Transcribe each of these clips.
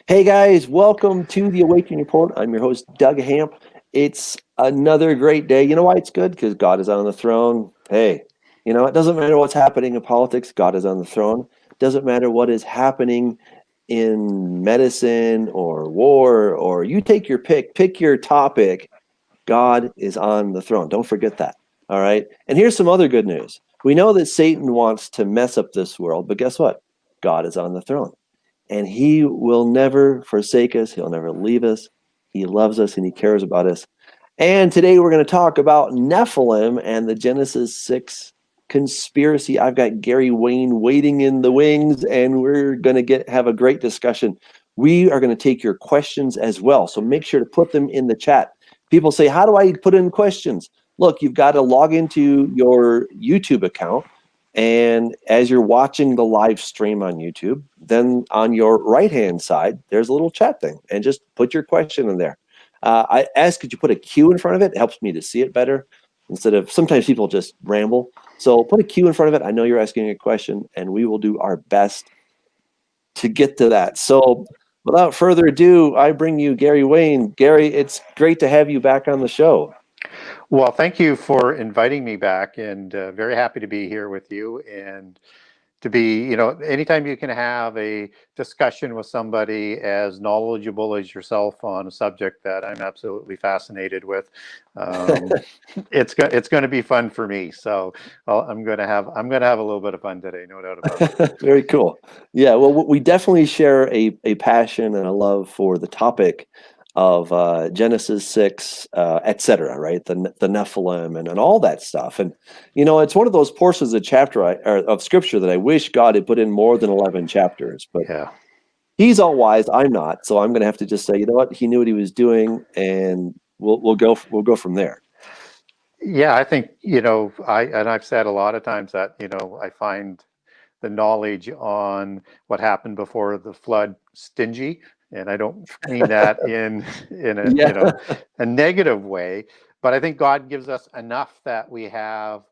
Hey guys, welcome to the Awakening Report. I'm your host, Doug Hamp. It's another great day. You know why it's good? Because God is on the throne. Hey, it doesn't matter what's happening in politics, God is on the throne. It doesn't matter what is happening in medicine or war, or you take your pick your topic. God is on the throne. Don't forget that. All right. And here's some other good news. We know that Satan wants to mess up this world, but guess what? God is on the throne. And he will never forsake us. He'll never leave us. He loves us and he cares about us. And today we're going to talk about Nephilim and the Genesis 6 conspiracy. I've got Gary Wayne waiting in the wings, and we're going to have a great discussion. We are going to take your questions as well. So make sure to put them in the chat. People say, how do I put in questions? Look, you've got to log into your YouTube account. And as you're watching the live stream on YouTube, then on your right-hand side, there's a little chat thing. And just put your question in there. I ask that you put a Q in front of it. It helps me to see it better instead of sometimes people just ramble. So put a Q in front of it. I know you're asking a question, and we will do our best to get to that. So without further ado, I bring you Gary Wayne. Gary, it's great to have you back on the show. Well, thank you for inviting me back, and very happy to be here with you and to be, anytime you can have a discussion with somebody as knowledgeable as yourself on a subject that I'm absolutely fascinated with, it's going to be fun for me. So I'm going to have a little bit of fun today, no doubt about it. Very cool. Yeah, well, we definitely share a passion and a love for the topic of Genesis 6, etc., right? The Nephilim and all that stuff. And, it's one of those portions of of Scripture that I wish God had put in more than 11 chapters. But yeah, He's all wise. I'm not. So I'm going to have to just say, you know what? He knew what He was doing, and we'll go from there. Yeah, I think, I've said a lot of times that, I find the knowledge on what happened before the flood stingy. And I don't mean that in a, a negative way, but I think God gives us enough that we have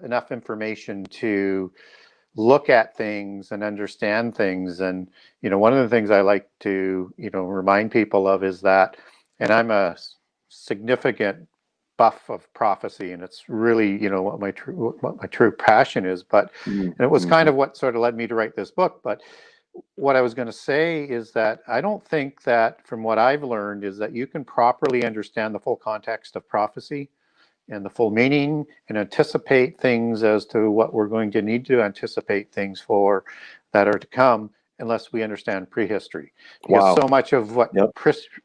enough information to look at things and understand things. And, one of the things I like to, remind people of is that, and I'm a significant buff of prophecy, and it's really, what my true passion is, but and it was kind of what sort of led me to write this book. But what I was going to say is that I don't think that, from what I've learned, is that you can properly understand the full context of prophecy and the full meaning and anticipate things as to what we're going to need to anticipate things for that are to come unless we understand prehistory. Because so much of what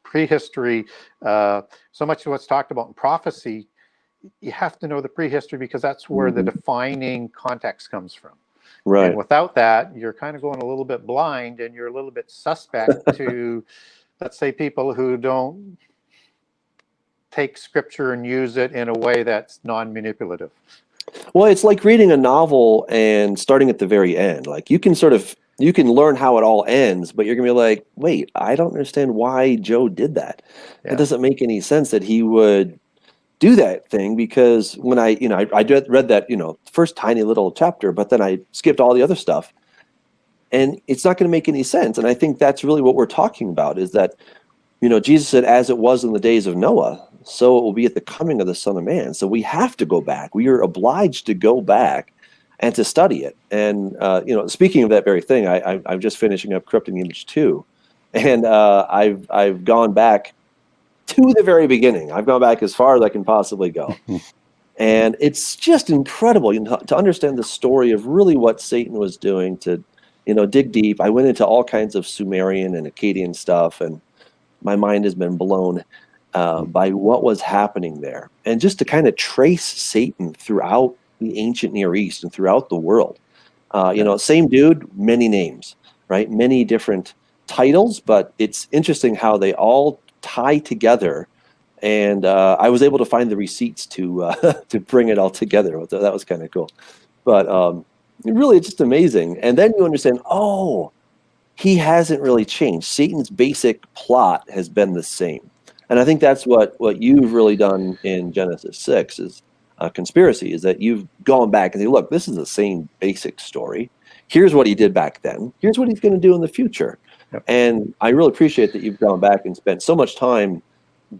prehistory, so much of what's talked about in prophecy, you have to know the prehistory because that's where the defining context comes from. Right. And without that, you're kind of going a little bit blind, and you're a little bit suspect to, let's say, people who don't take Scripture and use it in a way that's non-manipulative. Well, it's like reading a novel and starting at the very end. Like you can learn how it all ends, but you're gonna be like, wait, I don't understand why Joe did that. It doesn't make any sense that he would do that thing, because when I read that, first tiny little chapter, but then I skipped all the other stuff, and it's not going to make any sense. And I think that's really what we're talking about, is that, Jesus said, as it was in the days of Noah, so it will be at the coming of the Son of Man. So we have to go back. We are obliged to go back and to study it. And, speaking of that very thing, I'm just finishing up Corrupting Image 2, and I've gone back to the very beginning. I've gone back as far as I can possibly go. And it's just incredible to understand the story of really what Satan was doing, to, dig deep. I went into all kinds of Sumerian and Akkadian stuff, and my mind has been blown by what was happening there. And just to kind of trace Satan throughout the ancient Near East and throughout the world. Same dude, many names, right? Many different titles, but it's interesting how they all tie together, and I was able to find the receipts to bring it all together. That was kind of cool, but really it's just amazing. And then you understand, he hasn't really changed. Satan's basic plot has been the same, and I think that's what you've really done in Genesis 6 is conspiracy, is that you've gone back and say, look, this is the same basic story. here's what he did back then. Here's what he's going to do in the future. Yep. And I really appreciate that you've gone back and spent so much time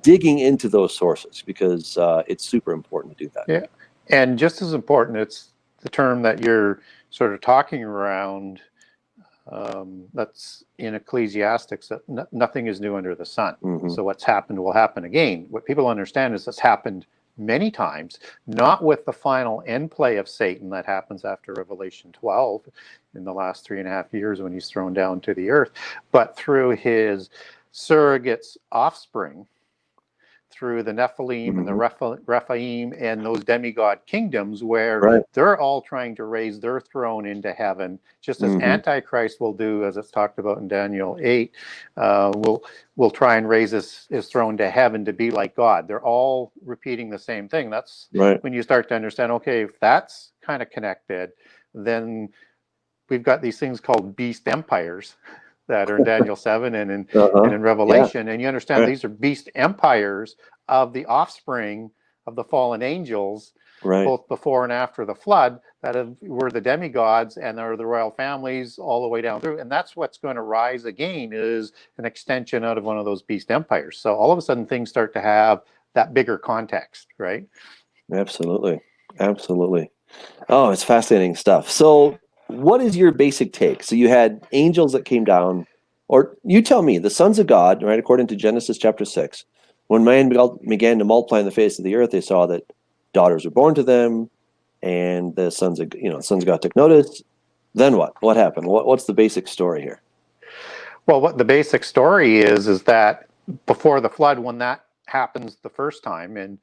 digging into those sources, because it's super important to do that. Yeah. And just as important, it's the term that you're sort of talking around, that's in Ecclesiastics, that nothing is new under the sun. Mm-hmm. So what's happened will happen again. What people understand is that's happened many times, not with the final end play of Satan that happens after Revelation 12 in the last 3.5 years when he's thrown down to the earth, but through his surrogate's offspring, through the Nephilim and the Rephaim and those demigod kingdoms, where they're all trying to raise their throne into heaven, just as Antichrist will do, as it's talked about in Daniel 8, will try and raise his throne to heaven to be like God. They're all repeating the same thing. That's when you start to understand, okay, if that's kind of connected, then we've got these things called beast empires that are in Daniel 7 and in Revelation. And you understand these are beast empires of the offspring of the fallen angels, both before and after the flood, that were the demigods and are the royal families all the way down through. And that's what's going to rise again, is an extension out of one of those beast empires. So all of a sudden things start to have that bigger context, right? Absolutely. Absolutely. Oh, it's fascinating stuff. So what is your basic take? So you had angels that came down, or you tell me, the sons of God, right? According to Genesis chapter 6, when man began to multiply on the face of the earth, they saw that daughters were born to them, and the sons of God took notice. Then what? What happened? What's the basic story here? Well, what the basic story is that before the flood, when that happens the first time, and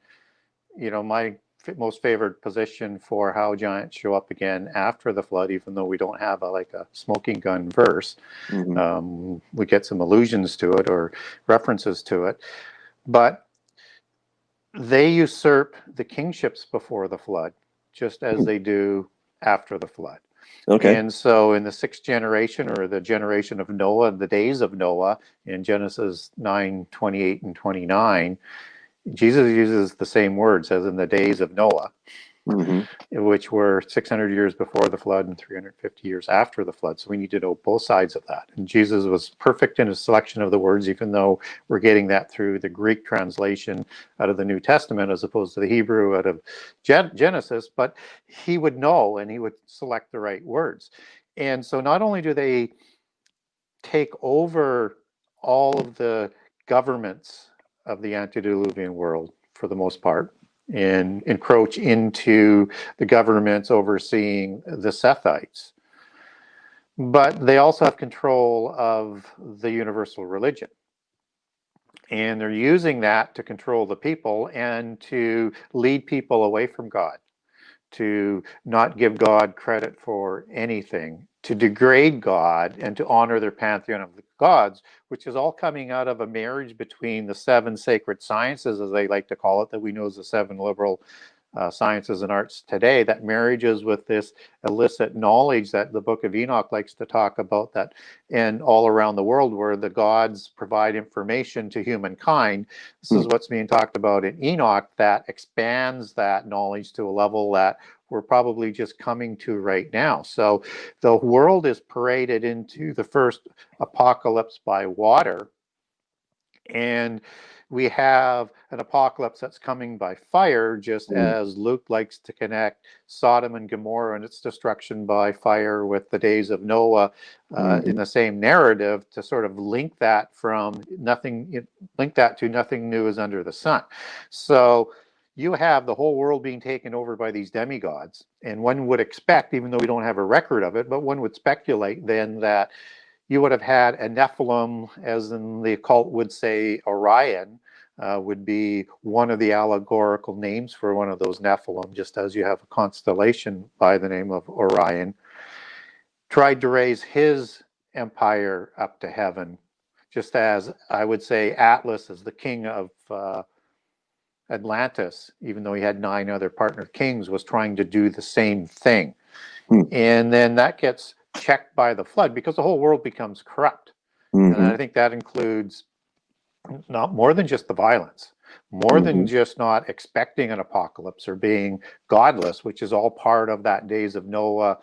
my most favored position for how giants show up again after the flood, even though we don't have a smoking gun verse, we get some allusions to it or references to it, but they usurp the kingships before the flood, just as they do after the flood. Okay. And so in the sixth generation, or the generation of Noah, the days of Noah, in Genesis 9:28 and 29, Jesus uses the same words as in the days of Noah, which were 600 years before the flood and 350 years after the flood. So we need to know both sides of that. And Jesus was perfect in his selection of the words, even though we're getting that through the Greek translation out of the New Testament as opposed to the Hebrew out of Genesis. But he would know, and he would select the right words. And so not only do they take over all of the governments of the antediluvian world, for the most part, and encroach into the governments overseeing the Sethites, but they also have control of the universal religion. And they're using that to control the people and to lead people away from God, to not give God credit for anything, to degrade God, and to honor their pantheon of the gods, which is all coming out of a marriage between the seven sacred sciences, as they like to call it, that we know as the seven liberal sciences and arts today, that marriages with this illicit knowledge that the Book of Enoch likes to talk about, that and all around the world where the gods provide information to humankind. This is what's being talked about in Enoch, that expands that knowledge to a level that we're probably just coming to right now. So the world is paraded into the first apocalypse by water, and we have an apocalypse that's coming by fire, just as Luke likes to connect Sodom and Gomorrah and its destruction by fire with the days of Noah in the same narrative, to sort of link that to nothing new is under the sun. So you have the whole world being taken over by these demigods, and one would expect, even though we don't have a record of it, but one would speculate then that you would have had a Nephilim, as in the occult would say Orion, would be one of the allegorical names for one of those Nephilim, just as you have a constellation by the name of Orion, tried to raise his empire up to heaven, just as I would say Atlas is the king of Atlantis, even though he had 9 other partner kings, was trying to do the same thing. And then that gets checked by the flood, because the whole world becomes corrupt. And I think that includes not more than just the violence, more than just not expecting an apocalypse or being godless, which is all part of that days of Noah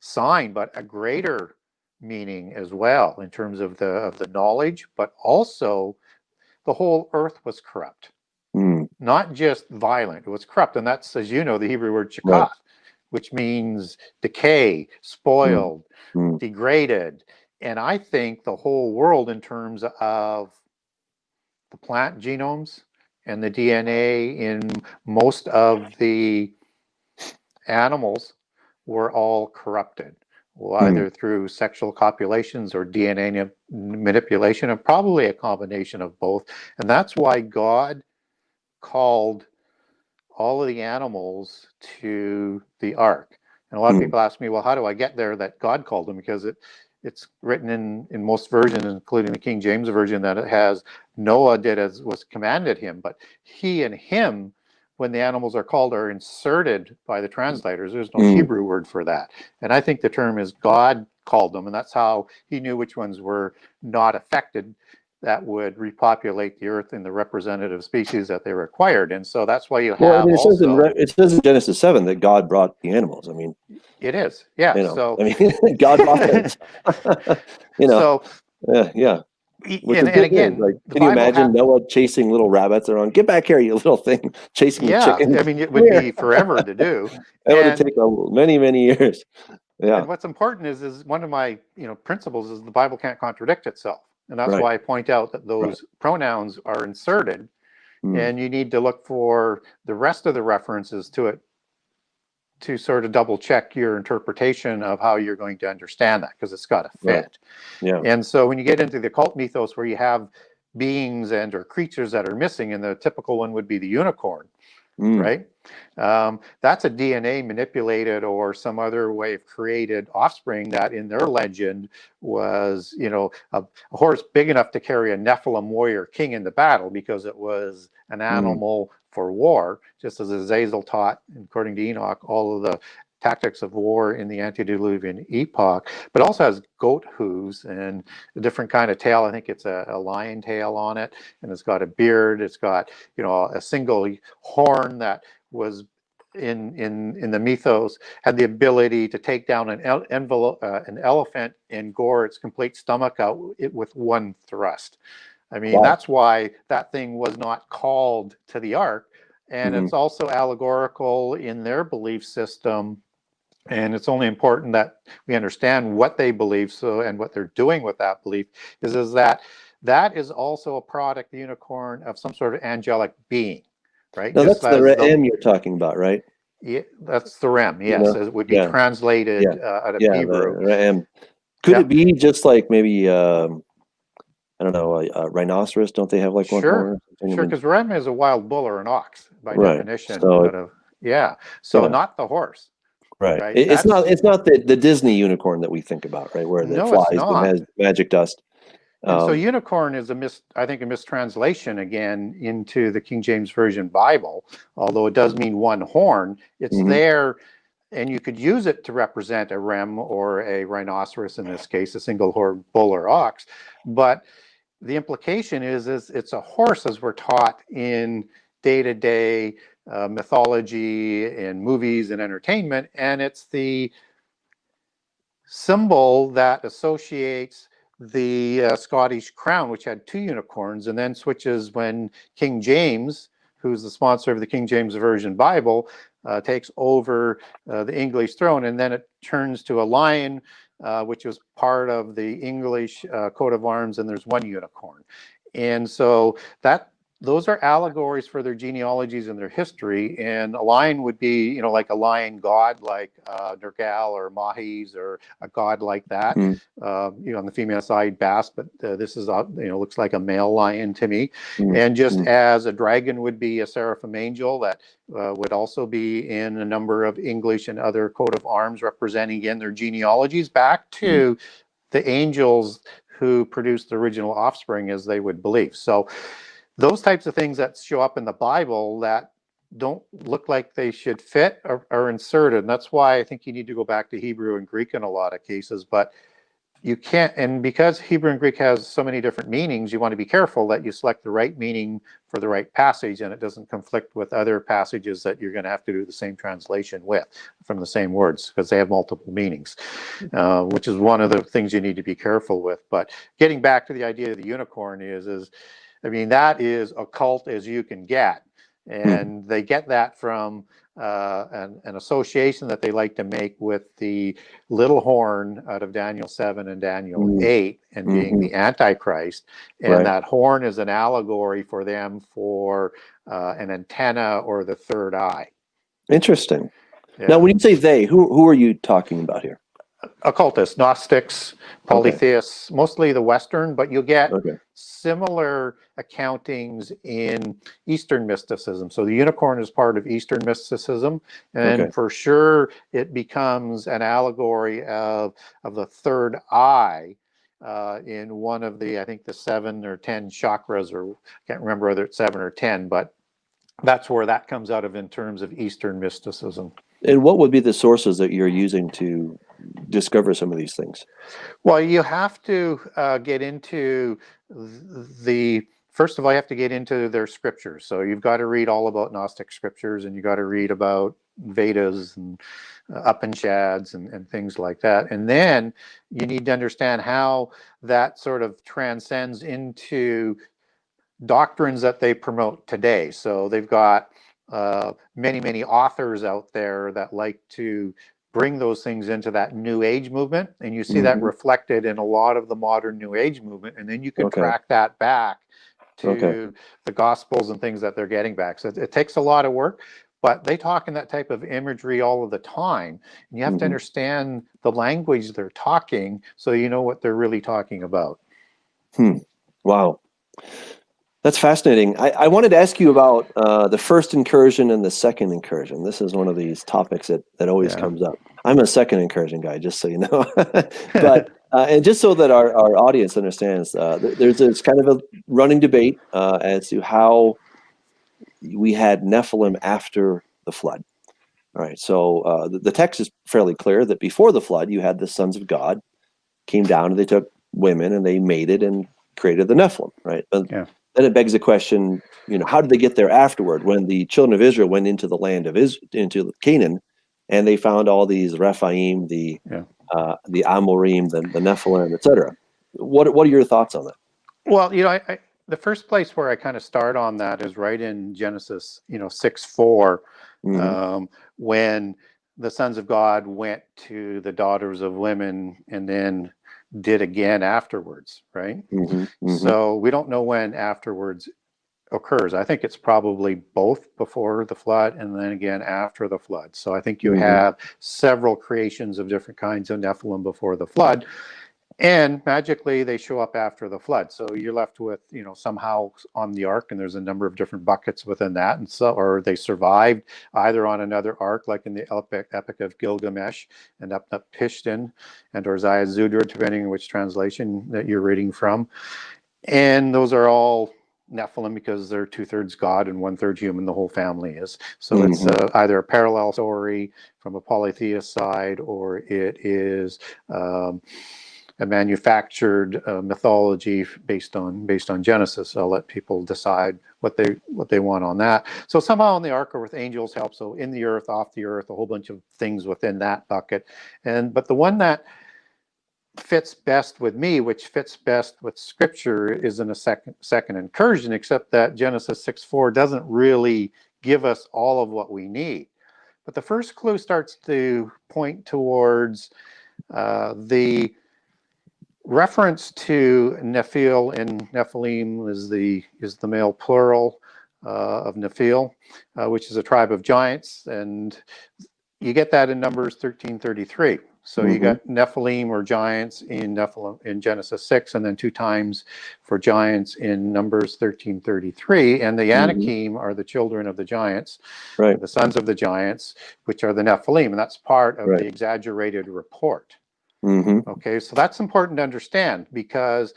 sign, but a greater meaning as well in terms of the knowledge, but also the whole earth was corrupt. Not just violent, it was corrupt. And that's, as you know, the Hebrew word shakaf, right, which means decay, spoiled, degraded. And I think the whole world, in terms of the plant genomes and the DNA in most of the animals, were all corrupted, either through sexual copulations or DNA manipulation, and probably a combination of both. And that's why God called all of the animals to the ark. And a lot of people ask me, well, how do I get there that God called them? Because it's written in most versions, including the King James Version, that it has Noah did as was commanded him. But he and him, when the animals are called, are inserted by the translators. There's no Hebrew word for that. And I think the term is God called them. And that's how he knew which ones were not affected, that would repopulate the earth in the representative species that they required. And so that's why you have, well, I mean, it says in Genesis 7 that God brought the animals. I mean, it is, yeah. You know, so I mean, God brought them. You know, so yeah. And again, like, can you imagine Noah chasing little rabbits around? Get back here, you little thing! Chasing the chicken. I mean, it would be forever to do. It would take many years. Yeah. And what's important is one of my principles is the Bible can't contradict itself. And that's why I point out that those pronouns are inserted, and you need to look for the rest of the references to it to sort of double check your interpretation of how you're going to understand that, because it's got to fit. Yeah. And so when you get into the occult mythos where you have beings or creatures that are missing, and the typical one would be the unicorn, right? That's a DNA manipulated or some other way of created offspring that in their legend was, a horse big enough to carry a Nephilim warrior king in the battle, because it was an animal for war, just as Azazel taught, according to Enoch, all of the tactics of war in the antediluvian epoch, but also has goat hooves and a different kind of tail. I think it's a lion tail on it, and it's got a beard. It's got, a single horn that was in the mythos, had the ability to take down an elephant and gore its complete stomach out with one thrust. I mean, that's why that thing was not called to the ark. And it's also allegorical in their belief system. And it's only important that we understand what they believe, and what they're doing with that belief is that is also a product, the unicorn, of some sort of angelic being, right? No, that's the Rem you're talking about, right? Yeah, that's the Rem, yes. It would be translated out of Hebrew. Rem. Could it be just like maybe, I don't know, a rhinoceros? Don't they have like one horn? Sure, because Rem is a wild bull or an ox by definition. So, not the horse. Right. It's not the Disney unicorn that we think about, right? Where it flies and has magic dust. So unicorn is I think a mistranslation again into the King James Version Bible, although it does mean one horn. It's there, and you could use it to represent a Rem or a rhinoceros, in this case, a single horn bull or ox. But the implication is it's a horse, as we're taught in day-to-day mythology in movies and entertainment, and it's the symbol that associates the Scottish crown, which had two unicorns, and then switches when King James, who's the sponsor of the King James Version Bible, takes over the English throne, and then it turns to a lion, which was part of the English coat of arms, and there's one unicorn. And so those are allegories for their genealogies and their history. And a lion would be, like a lion god, like Nergal or Mahis, or a god like that. On the female side, Bass, but this is, looks like a male lion to me. And just as a dragon would be a seraphim angel, that would also be in a number of English and other coat of arms representing, again, their genealogies back to the angels who produced the original offspring, as they would believe. So those types of things that show up in the Bible that don't look like they should fit are inserted. And that's why I think you need to go back to Hebrew and Greek in a lot of cases. But you can't, and because Hebrew and Greek has so many different meanings, you want to be careful that you select the right meaning for the right passage, and it doesn't conflict with other passages that you're going to have to do the same translation with from the same words, because they have multiple meanings, which is one of the things you need to be careful with. But getting back to the idea of the unicorn is I mean, that is occult as you can get, and they get that from an association that they like to make with the little horn out of Daniel 7 and Daniel 8 and being the Antichrist. And that horn is an allegory for them for an antenna or the third eye. Interesting. Yeah. Now, when you say they, who are you talking about here? Occultists, Gnostics, polytheists, mostly the Western, but you'll get similar accountings in Eastern mysticism. So the unicorn is part of Eastern mysticism, and for sure it becomes an allegory of the third eye in one of the, I think, the 7 or 10 chakras, or I can't remember whether it's 7 or 10, but that's where that comes out of in terms of Eastern mysticism. And what would be the sources that you're using to discover some of these things? Well, you have to get into first of all, you have to get into their scriptures. So you've got to read all about Gnostic scriptures, and you got to read about Vedas and Upanishads and things like that. And then you need to understand how that sort of transcends into doctrines that they promote today. So they've got many authors out there that like to bring those things into that New Age movement, and you see that reflected in a lot of the modern New Age movement, and then you can track that back to the Gospels and things that they're getting back. So it takes a lot of work, but they talk in that type of imagery all of the time, and you have to understand the language they're talking so you know what they're really talking about. Wow. That's fascinating. I wanted to ask you about the first incursion and the second incursion. This is one of these topics that always comes up. I'm a second incursion guy, just so you know. But and just so that our audience understands, there's this kind of a running debate as to how we had Nephilim after the flood. All right. So the text is fairly clear that before the flood, you had the sons of God came down and they took women and they mated and created the Nephilim. Right. Then it begs the question, how did they get there afterward when the children of Israel went into the land of into Canaan, and they found all these Rephaim, the Amorim, the Nephilim, etc. What are your thoughts on that? Well, the first place where I kind of start on that is right in Genesis, 6:4, when the sons of God went to the daughters of women and then did again afterwards, right? So we don't know when afterwards occurs. I think it's probably both before the flood and then again after the flood. So I think you have several creations of different kinds of Nephilim before the flood, and magically they show up after the flood. So you're left with, somehow on the ark, and there's a number of different buckets within that, and so, or they survived either on another ark, like in the Epic of Gilgamesh and Upnapishtim and or Zayat-Zudra, depending on which translation that you're reading from. And those are all Nephilim because they're 2/3 God and 1/3 human, the whole family is. So it's either a parallel story from a polytheist side, or it is a manufactured mythology based on Genesis. I'll let people decide what they want on that. So somehow on the ark, or with angels' help, so in the earth, off the earth, a whole bunch of things within that bucket. But the one that fits best with me, which fits best with Scripture, is in a second incursion, except that Genesis 6:4 doesn't really give us all of what we need. But the first clue starts to point towards the reference to Nephil, and Nephilim is the male plural of Nephil, which is a tribe of giants, and you get that in Numbers 13:33. So you got Nephilim or giants in Genesis 6, and then 2 times for giants in Numbers 13:33. And the Anakim are the children of the giants, the sons of the giants, which are the Nephilim, and that's part of the exaggerated report. Okay, so that's important to understand, because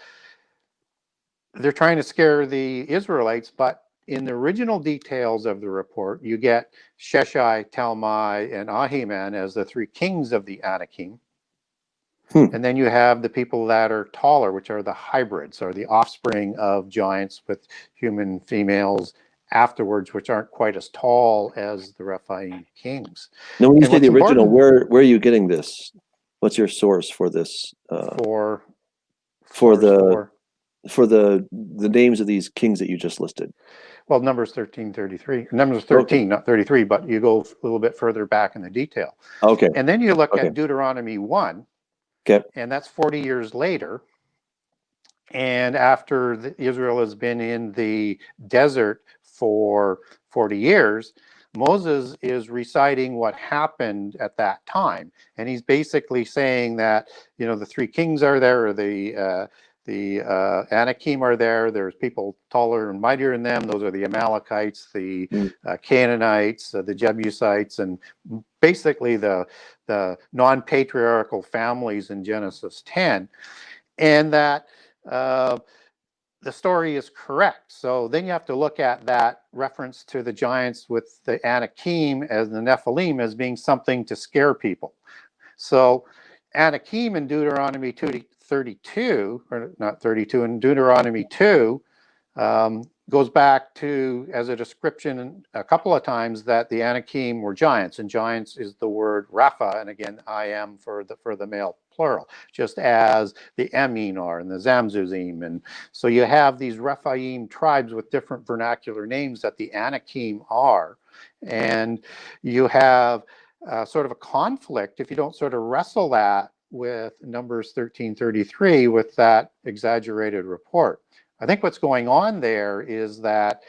they're trying to scare the Israelites, but in the original details of the report, you get Sheshai, Talmai, and Ahiman as the 3 kings of the Anakim. And then you have the people that are taller, which are the hybrids, or the offspring of giants with human females afterwards, which aren't quite as tall as the Rephaim kings. Now, when you And say the what's original, important- where are you getting this? What's your source for this? for the names of these kings that you just listed. Well, Numbers 13:33. Numbers 13, not 33, but you go a little bit further back in the detail. Okay. And then you look at Deuteronomy 1. Okay. And that's 40 years later. And after Israel has been in the desert for 40 years, Moses is reciting what happened at that time. And he's basically saying that, you know, the three kings are there, or the Anakim are there. There's people taller and mightier than them. Those are the Amalekites, the Canaanites, the Jebusites, and basically the non-patriarchal families in Genesis 10. And that the story is correct. So then you have to look at that reference to the giants with the Anakim as the Nephilim as being something to scare people. So Anakim in Deuteronomy 32, or not 32, in Deuteronomy 2, goes back to, as a description a couple of times, that the Anakim were giants, and giants is the word Rapha, and again, I am for the male plural, just as the Emin are and the Zamzuzim. And so you have these Rephaim tribes with different vernacular names that the Anakim are, and you have sort of a conflict if you don't sort of wrestle that with Numbers 13:33 with that exaggerated report. I think what's going on there is that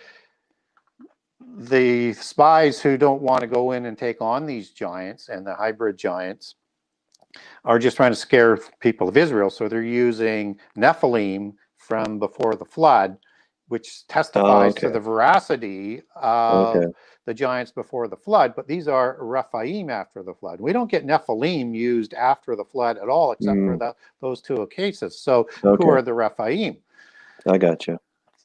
the spies who don't want to go in and take on these giants and the hybrid giants are just trying to scare people of Israel. So they're using Nephilim from before the flood, which testifies to the veracity of the giants before the flood. But these are Rephaim after the flood. We don't get Nephilim used after the flood at all, except for those two cases. So who are the Rephaim? I got you.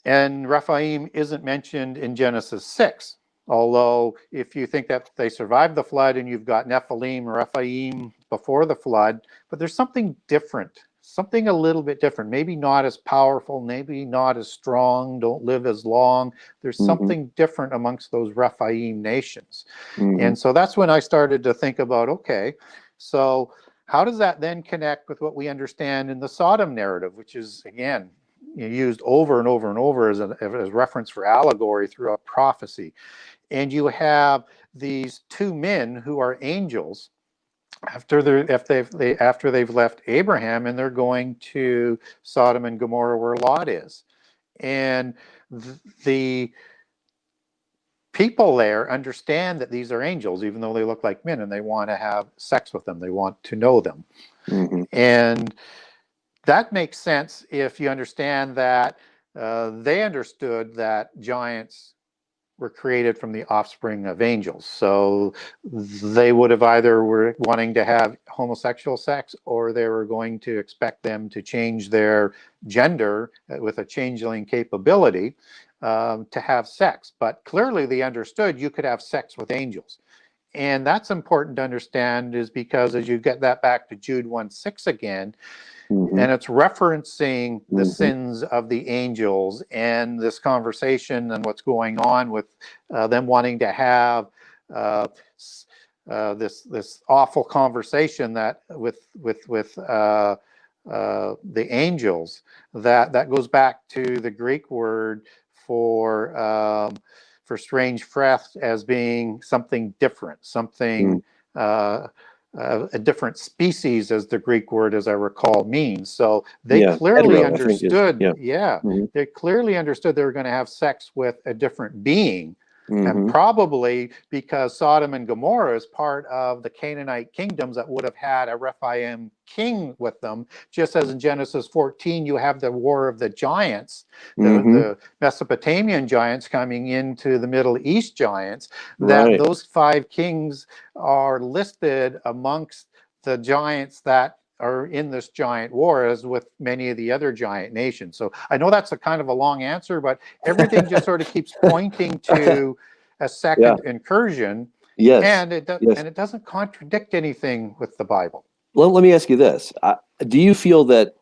And Rephaim isn't mentioned in Genesis 6. Although if you think that they survived the flood and you've got Nephilim or Rephaim before the flood, but there's something different, something a little bit different, maybe not as powerful, maybe not as strong, don't live as long. There's something different amongst those Rephaim nations. And so that's when I started to think about, okay, so how does that then connect with what we understand in the Sodom narrative, which is, again, used over and over and over as reference for allegory throughout prophecy. And you have these two men who are angels after they've left Abraham, and they're going to Sodom and Gomorrah where Lot is. And the people there understand that these are angels, even though they look like men, and they want to have sex with them. They want to know them. And that makes sense if you understand that they understood that giants were created from the offspring of angels. So they would have either were wanting to have homosexual sex, or they were going to expect them to change their gender with a changeling capability to have sex. But clearly they understood you could have sex with angels. And that's important to understand, is because as you get that back to Jude 1:6 again, and it's referencing the sins of the angels and this conversation and what's going on with them wanting to have this awful conversation that with the angels, that goes back to the Greek word for strange breath as being something different, something a different species, as the Greek word, as I recall, means. So they clearly understood, they clearly understood they were going to have sex with a different being. And probably because Sodom and Gomorrah is part of the Canaanite kingdoms that would have had a Rephaim king with them, just as in Genesis 14 you have the war of the giants, the Mesopotamian giants coming into the Middle East giants, that those five kings are listed amongst the giants that are in this giant war, as with many of the other giant nations. So I know that's a kind of a long answer, but everything just sort of keeps pointing to a second incursion. And it doesn't contradict anything with the Bible. let me ask you this: do you feel that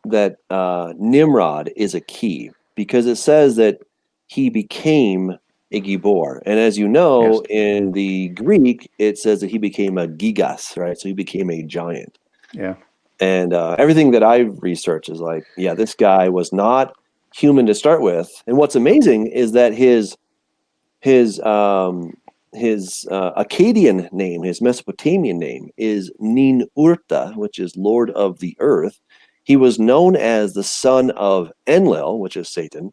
Nimrod is a key, because it says that he became a gibor, and as you know, Yes. in the Greek, it says that he became a gigas, right? So he became a giant. Yeah. And everything that I've researched is like, yeah, this guy was not human to start with. And what's amazing is that his Akkadian name, his Mesopotamian name, is Ninurta, which is Lord of the Earth. He was known as the son of Enlil, which is Satan.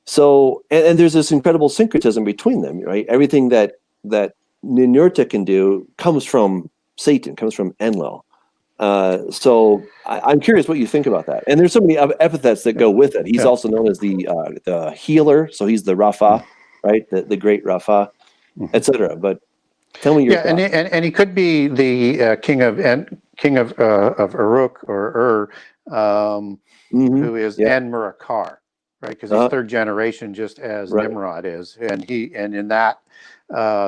So, and there's this incredible syncretism between them, right? Everything that Ninurta can do comes from Satan, comes from Enlil. So I'm curious what you think about that. And there's so many epithets that go with it. He's also known as the healer, so he's the Rapha, right? The great Rapha, etc. But tell me your thoughts. And he could be the king of Uruk or who is En-Murakar, right? Because he's third generation, just as Nimrod is, and in that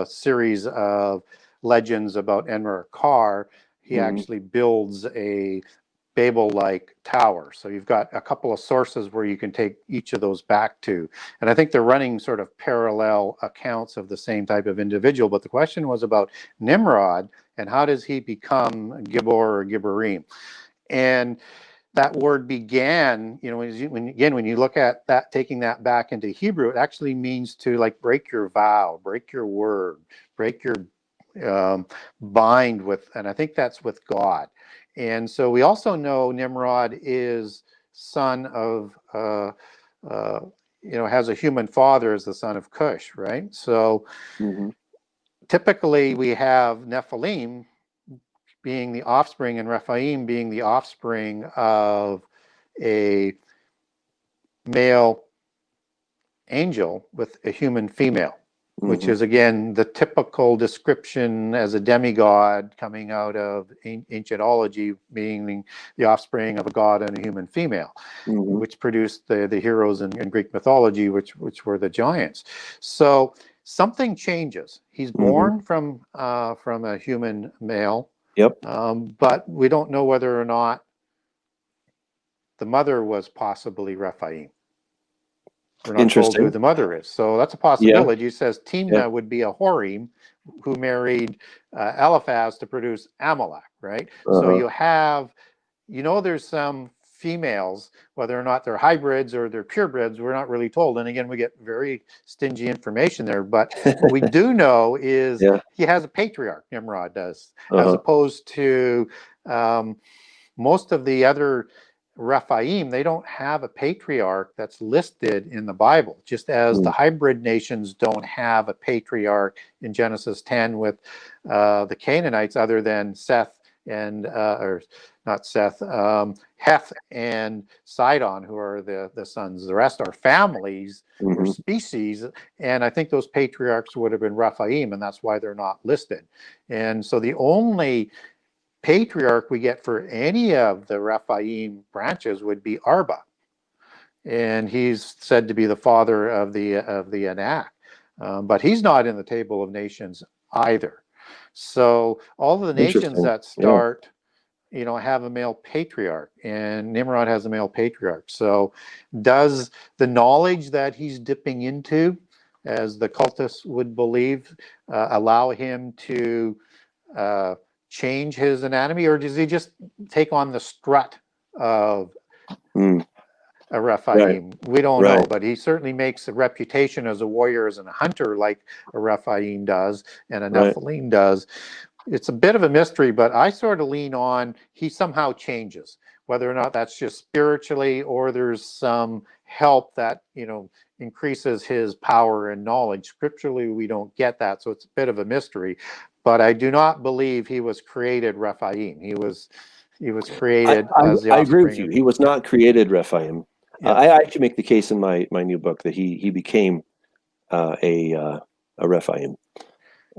series of legends about En-Murakar, he actually builds a Babel-like tower. So you've got a couple of sources where you can take each of those back to. And I think they're running sort of parallel accounts of the same type of individual. But the question was about Nimrod and how does he become Gibor or Gibborim? And that word began, when you look at that, taking that back into Hebrew, it actually means to like break your vow, break your word, break your bind with, and I think that's with God. And so we also know Nimrod is son of, has a human father as the son of Cush, right? So typically we have Nephilim being the offspring and Rephaim being the offspring of a male angel with a human female, which is, again, the typical description as a demigod coming out of ancientology, being the offspring of a god and a human female, which produced the heroes in Greek mythology, which were the giants. So something changes. He's born from a human male. But we don't know whether or not the mother was possibly Rephaim. We're not told who the mother is. So that's a possibility. It says Timnah would be a Horim who married Eliphaz to produce Amalek, right? So you have, there's some females, whether or not they're hybrids or they're purebreds, we're not really told. And again, we get very stingy information there. But what we do know is he has a patriarch, Nimrod does, as opposed to most of the other Rephaim. They don't have a patriarch that's listed in the Bible, just as the hybrid nations don't have a patriarch in Genesis 10 with the Canaanites, other than Seth and or not Seth, Heth and Sidon, who are the sons. The rest are families or species, and I think those patriarchs would have been Rephaim, and that's why they're not listed. And so the only patriarch we get for any of the Rephaim branches would be Arba, and he's said to be the father of the Anak, but he's not in the table of nations either. So all of the nations that start, have a male patriarch, and Nimrod has a male patriarch. So does the knowledge that he's dipping into, as the cultists would believe, allow him to change his anatomy, or does he just take on the strut of a Rephaim? We don't know, but he certainly makes a reputation as a warrior, as a hunter, like a Rephaim does and a Nephilim does. It's a bit of a mystery, but I sort of lean on he somehow changes, whether or not that's just spiritually or there's some help that, increases his power and knowledge. Scripturally, we don't get that, so it's a bit of a mystery. But I do not believe he was created Rephaim. He was created as the offspring. I agree with you. He was not created Rephaim. I actually make the case in my new book that he became a Rephaim.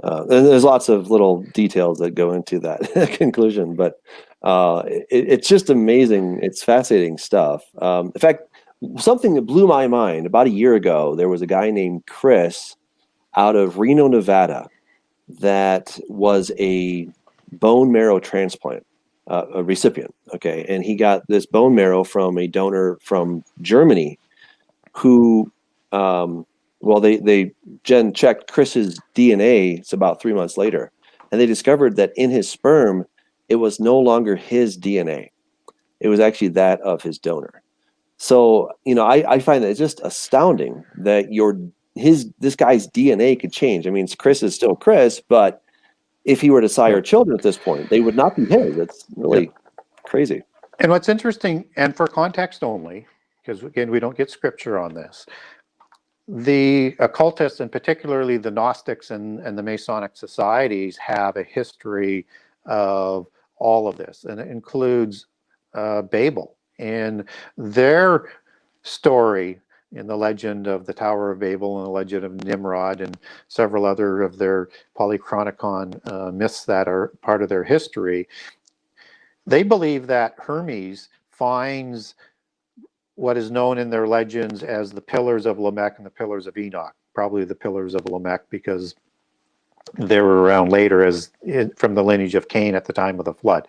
And there's lots of little details that go into that conclusion, but it's just amazing. It's fascinating stuff. In fact, something that blew my mind, about a year ago, there was a guy named Chris out of Reno, Nevada, that was a bone marrow transplant. a recipient. Okay, and he got this bone marrow from a donor from Germany, who, well, they checked Chris's DNA. It's about 3 months later, and they discovered that in his sperm, it was no longer his DNA. It was actually that of his donor. So, I find that it's just astounding that this guy's DNA could change. I mean, Chris is still Chris, but if he were to sire children at this point, they would not be his. That's really crazy. And what's interesting, and for context only, because again, we don't get scripture on this, the occultists, and particularly the Gnostics and the Masonic societies, have a history of all of this, and it includes Babel and their story in the legend of the Tower of Babel and the legend of Nimrod and several other of their Polychronicon myths that are part of their history. They believe that Hermes finds what is known in their legends as the pillars of Lamech and the pillars of Enoch, probably the pillars of Lamech because they were around later from the lineage of Cain at the time of the flood.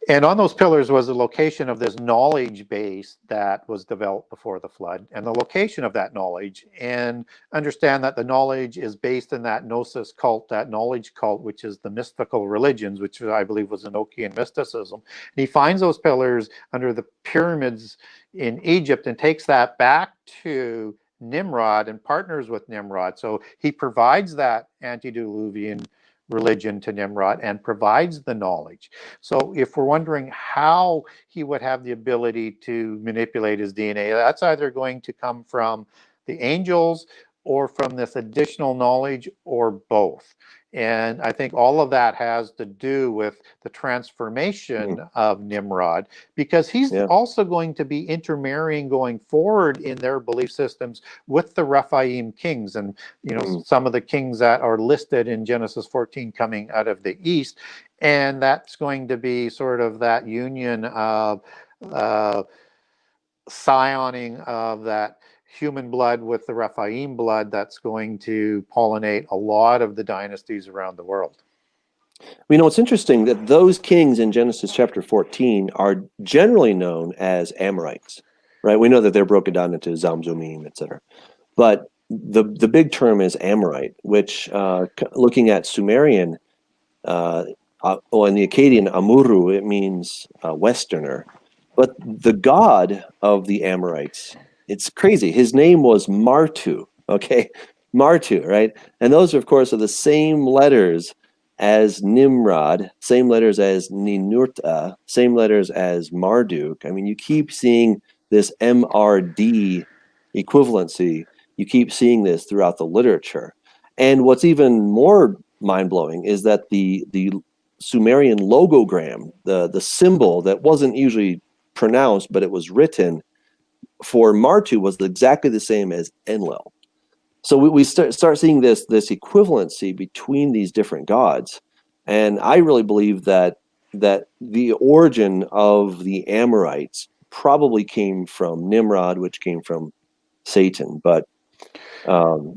And on those pillars was the location of this knowledge base that was developed before the flood, and the location of that knowledge. And understand that the knowledge is based in that gnosis cult, that knowledge cult, which is the mystical religions, which I believe was Enochian mysticism. And he finds those pillars under the pyramids in Egypt and takes that back to Nimrod and partners with Nimrod. So he provides that antediluvian religion to Nimrod and provides the knowledge. So if we're wondering how he would have the ability to manipulate his DNA, that's either going to come from the angels or from this additional knowledge, or both. And I think all of that has to do with the transformation of Nimrod, because he's also going to be intermarrying going forward in their belief systems with the Rephaim kings. And, some of the kings that are listed in Genesis 14 coming out of the east. And that's going to be sort of that union of scioning of that human blood with the Rephaim blood that's going to pollinate a lot of the dynasties around the world. It's interesting that those kings in Genesis chapter 14 are generally known as Amorites, right? We know that they're broken down into Zamzumim, etc. But the big term is Amorite, which, looking at Sumerian, in the Akkadian Amuru, it means Westerner. But the god of the Amorites, it's crazy. His name was Martu, okay? Martu, right? And those, of course, are the same letters as Nimrod, same letters as Ninurta, same letters as Marduk. I mean, you keep seeing this MRD equivalency. You keep seeing this throughout the literature. And what's even more mind-blowing is that the Sumerian logogram, the symbol that wasn't usually pronounced, but it was written for Martu, was exactly the same as Enlil. So we start seeing this equivalency between these different gods, and I really believe that the origin of the Amorites probably came from Nimrod, which came from Satan. But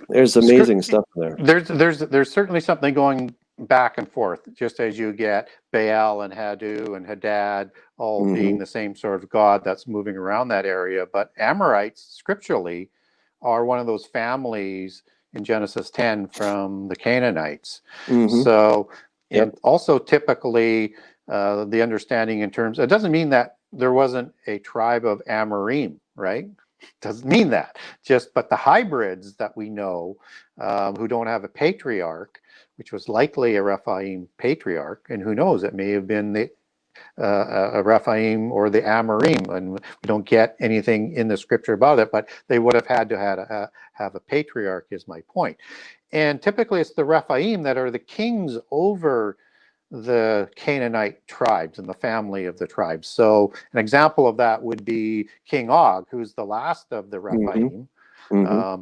there's amazing stuff there. There's certainly something going back and forth, just as you get Baal and Hadu and Hadad all being the same sort of god that's moving around that area. But Amorites, scripturally, are one of those families in Genesis 10 from the Canaanites. So, and also typically the understanding in terms, it doesn't mean that there wasn't a tribe of Amorim, right? Doesn't mean that. But the hybrids that we know who don't have a patriarch, which was likely a Rephaim patriarch, and who knows, it may have been the a Rephaim or the Amorim, and we don't get anything in the scripture about it, but they would have had to have a patriarch, is my point. And typically it's the Rephaim that are the kings over the Canaanite tribes and the family of the tribes. So an example of that would be King Og, who's the last of the Rephaim.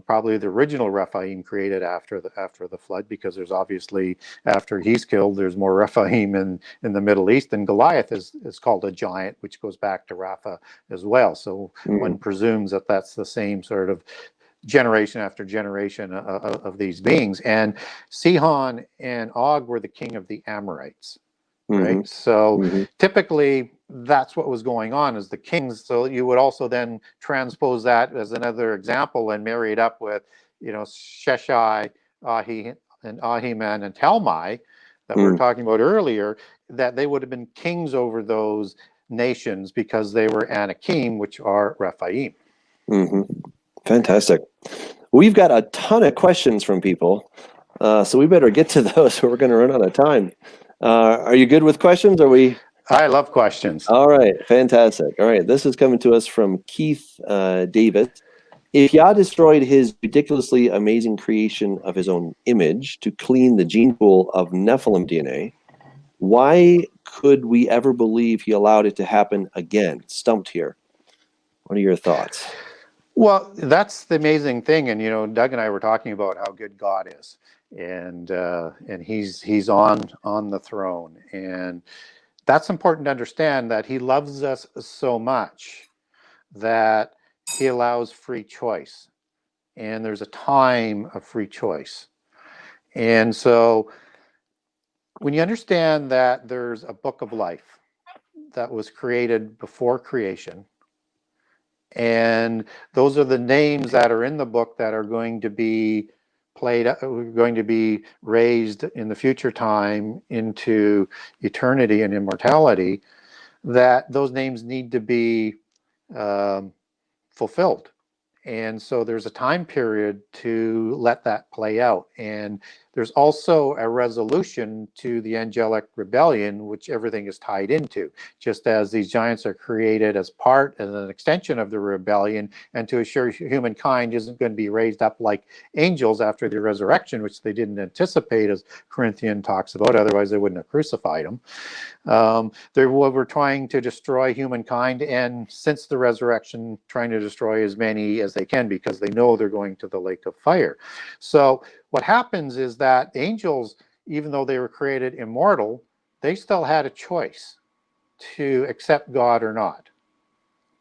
Probably the original Rephaim created after the flood, because there's obviously, after he's killed, there's more Rephaim in the Middle East, and Goliath is called a giant, which goes back to Rapha as well. So one presumes that that's the same sort of generation after generation of these beings. And Sihon and Og were the king of the Amorites. right? So typically that's what was going on is the kings. So you would also then transpose that as another example and marry it up with, Sheshai, Ahi, and Ahiman and Talmai that we were talking about earlier, that they would have been kings over those nations because they were Anakim, which are Rephaim. Fantastic. We've got a ton of questions from people, so we better get to those or we're going to run out of time. Are you good with questions? Are we? I love questions. All right, fantastic. All right, this is coming to us from Keith Davis. If Yah destroyed his ridiculously amazing creation of his own image to clean the gene pool of Nephilim DNA, why could we ever believe he allowed it to happen again? Stumped here. What are your thoughts? Well, that's the amazing thing, and Doug and I were talking about how good God is, and he's on the throne, and that's important to understand that he loves us so much that he allows free choice, and there's a time of free choice, and so when you understand that there's a book of life that was created before creation. And those are the names that are in the book that are going to be going to be raised in the future time into eternity and immortality, that those names need to be fulfilled. And so there's a time period to let that play out. And there's also a resolution to the angelic rebellion, which everything is tied into, just as these giants are created as part and an extension of the rebellion, and to assure humankind isn't going to be raised up like angels after the resurrection, which they didn't anticipate, as Corinthian talks about, otherwise they wouldn't have crucified him. They were trying to destroy humankind, and since the resurrection, trying to destroy as many as they can because they know they're going to the lake of fire. So what happens is that angels, even though they were created immortal, they still had a choice to accept God or not.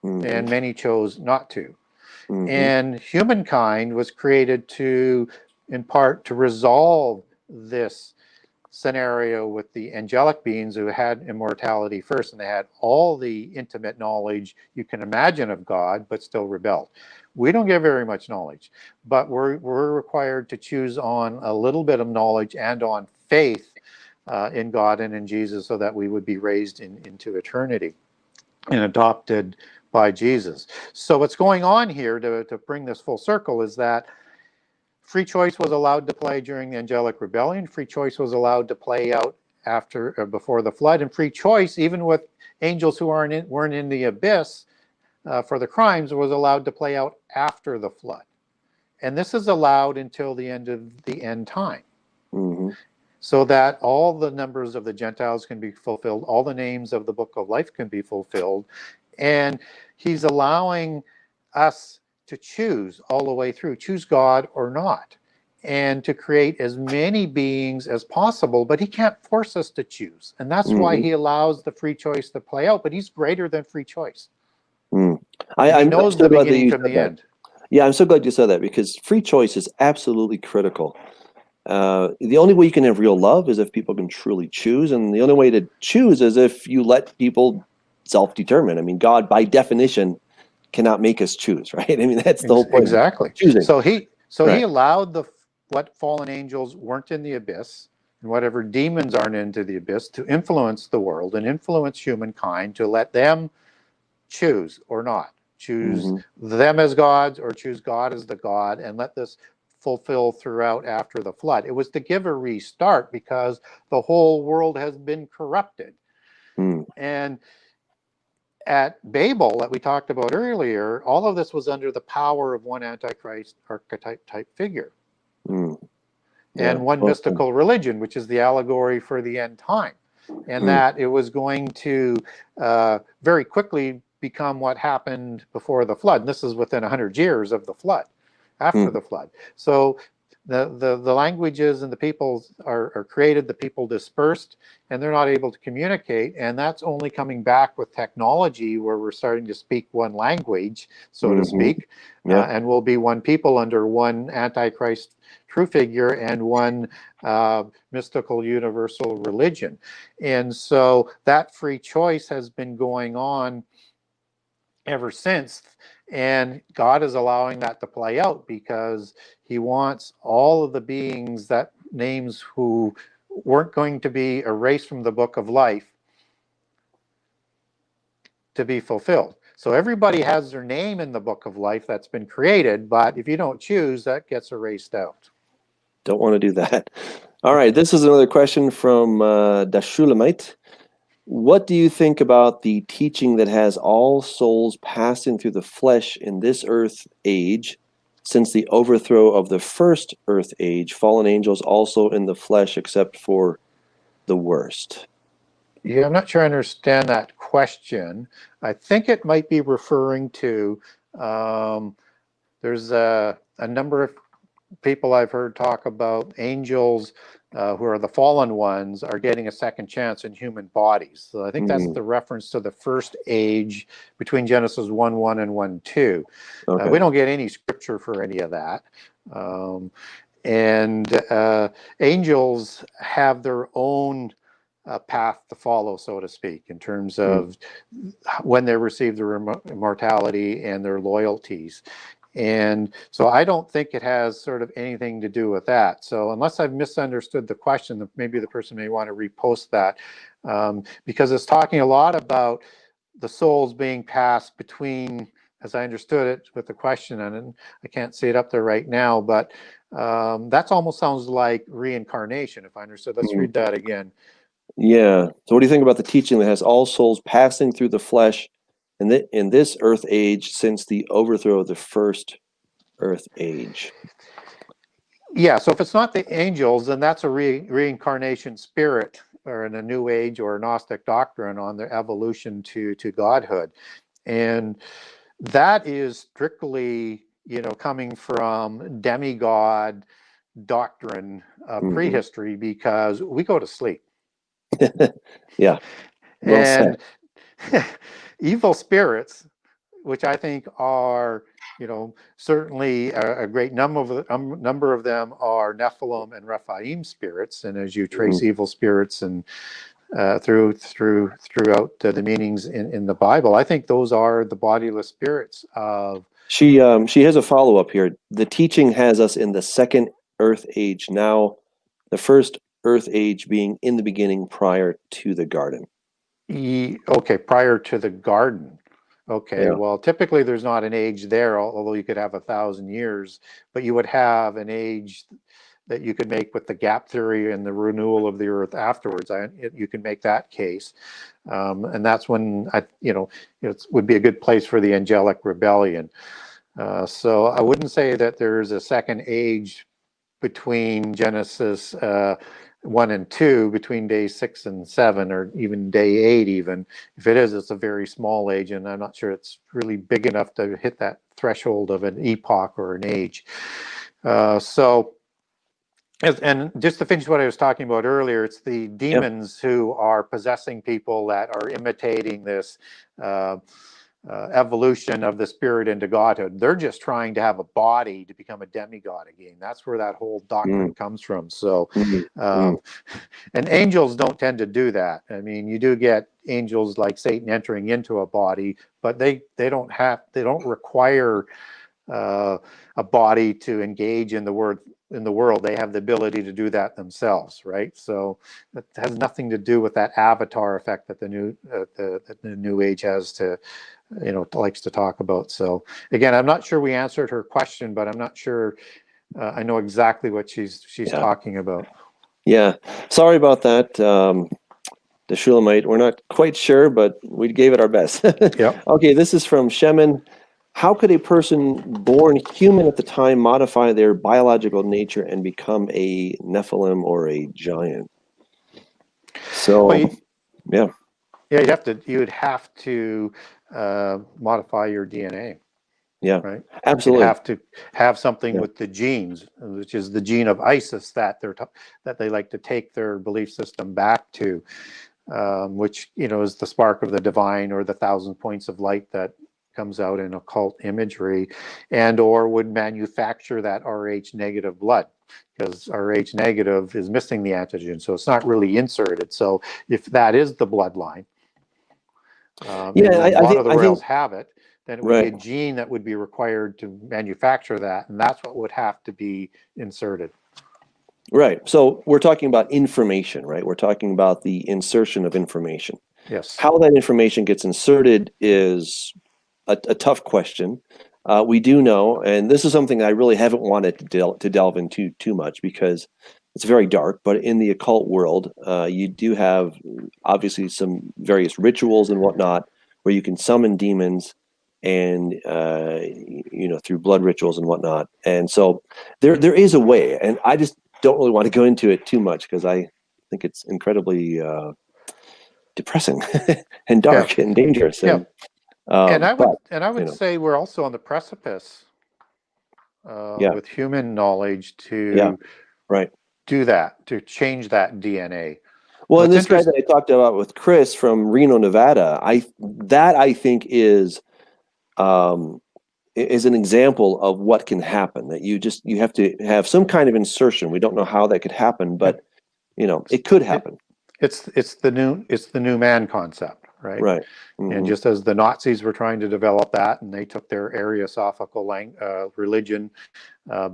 And many chose not to. And humankind was created to, in part, to resolve this scenario with the angelic beings who had immortality first, and they had all the intimate knowledge you can imagine of God, but still rebelled. We don't get very much knowledge, but we're required to choose on a little bit of knowledge and on faith in God and in Jesus, so that we would be raised into eternity and adopted by Jesus. So what's going on here to bring this full circle is that free choice was allowed to play during the angelic rebellion. Free choice was allowed to play out after or before the flood, and free choice, even with angels who weren't in the abyss for the crimes, was allowed to play out after the flood. And this is allowed until the end of the end time, so that all the numbers of the Gentiles can be fulfilled, all the names of the book of life can be fulfilled, and he's allowing us to choose all the way through, choose God or not, and to create as many beings as possible, but he can't force us to choose. And that's why he allows the free choice to play out, but he's greater than free choice. He knows the beginning from the end. Yeah, I'm so glad you said that, because free choice is absolutely critical. The only way you can have real love is if people can truly choose, and the only way to choose is if you let people self-determine. I mean, God, by definition, cannot make us choose, right? I mean, that's the whole point. Exactly. Choosing. So he allowed what fallen angels weren't in the abyss, and whatever demons aren't into the abyss, to influence the world and influence humankind, to let them choose or not. Choose them as gods or choose God as the God, and let this fulfill throughout after the flood. It was to give a restart because the whole world has been corrupted. And at Babel, that we talked about earlier, all of this was under the power of one Antichrist archetype type figure. And one mystical religion, which is the allegory for the end time. And that it was going to very quickly become what happened before the flood. And this is within 100 years of the flood, after the flood. So the languages and the peoples are created, the people dispersed, and they're not able to communicate. And that's only coming back with technology, where we're starting to speak one language, so to speak, and we'll be one people under one Antichrist true figure and one mystical universal religion. And so that free choice has been going on ever since. And God is allowing that to play out, because he wants all of the beings, that names who weren't going to be erased from the book of life, to be fulfilled. So everybody has their name in the book of life that's been created, but if you don't choose, that gets erased out. Don't want to do that. All right, this is another question from Dashulamite. What do you think about the teaching that has all souls passing through the flesh in this earth age, since the overthrow of the first earth age, fallen angels also in the flesh except for the worst? Yeah, I'm not sure I understand that question. I think it might be referring to, there's a number of people I've heard talk about angels who are the fallen ones are getting a second chance in human bodies. So I think that's the reference to the first age between Genesis 1:1 and 1:2. Okay. We don't get any scripture for any of that. Angels have their own path to follow, so to speak, in terms of when they receive their immortality and their loyalties. And so I don't think it has sort of anything to do with that. So unless I've misunderstood the question, maybe the person may want to repost that, because it's talking a lot about the souls being passed between, as I understood it with the question, and I can't see it up there right now, but that almost sounds like reincarnation, if I understood. Let's read that again. Yeah. So what do you think about the teaching that has all souls passing through the flesh in this earth age, since the overthrow of the first earth age? Yeah, so if it's not the angels, then that's a reincarnation spirit, or in a new age or a Gnostic doctrine on their evolution to godhood. And that is strictly, coming from demigod doctrine, prehistory, because we go to sleep. Yeah. Well And said. evil spirits, which I think are, certainly a great number of them are Nephilim and Rephaim spirits. And as you trace evil spirits and throughout the meanings in the Bible, I think those are the bodiless spirits of. She has a follow-up here. The teaching has us in the second earth age now, the first earth age being in the beginning prior to the garden. Okay, prior to the garden. Okay, Yeah. well, typically there's not an age there, although you could have 1,000 years, but you would have an age that you could make with the gap theory and the renewal of the earth afterwards. You can make that case. And that's when, it would be a good place for the angelic rebellion. So I wouldn't say that there's a second age between Genesis 1 and 2, between day 6 and 7, or even day 8 even. If it is, it's a very small age, and I'm not sure it's really big enough to hit that threshold of an epoch or an age. And just to finish what I was talking about earlier, it's the demons who are possessing people that are imitating this evolution of the spirit into godhood. They're just trying to have a body to become a demigod again. That's where that whole doctrine comes from. So, and angels don't tend to do that. I mean, you do get angels like Satan entering into a body, but they don't require a body to engage in the world. They have the ability to do that themselves, right? So it has nothing to do with that avatar effect that the new age has to, likes to talk about. So again, I'm not sure we answered her question, but I'm not sure I know exactly what she's talking about. Yeah, sorry about that, the Shulamite. We're not quite sure, but we gave it our best. Yep. Okay, this is from Shemin. How could a person born human at the time modify their biological nature and become a Nephilim or a giant? So, Well, yeah. Yeah, you would have to modify your DNA. Yeah, right? absolutely. You'd have to have something Yeah. with the genes, which is the gene of Isis that they like to take their belief system back to, which is the spark of the divine or the 1,000 points of light that comes out in occult imagery, and or would manufacture that Rh negative blood, because Rh negative is missing the antigen, so it's not really inserted. So if that is the bloodline, Yeah, and one of the I think rails have it, then it would be a right. gene that would be required to manufacture that, and that's what would have to be inserted. Right. So we're talking about information, right? We're talking about the insertion of information. Yes. How that information gets inserted is a tough question. We do know, and this is something I really haven't wanted to delve into too much because it's very dark, but in the occult world, you do have obviously some various rituals and whatnot where you can summon demons and through blood rituals and whatnot. And so there is a way, and I just don't really want to go into it too much because I think it's incredibly depressing and dark and dangerous. Yeah. And I would But, say we're also on the precipice yeah, with human knowledge yeah, to right. do that, to change that DNA. Well, and What's this guy interesting, that I talked about with Chris from Reno, Nevada, I think is an example of what can happen. That you have to have some kind of insertion. We don't know how that could happen, but it could happen. it's the new man concept, right? Right. And Mm-hmm. just as the Nazis were trying to develop that, and they took their Ariosophical religion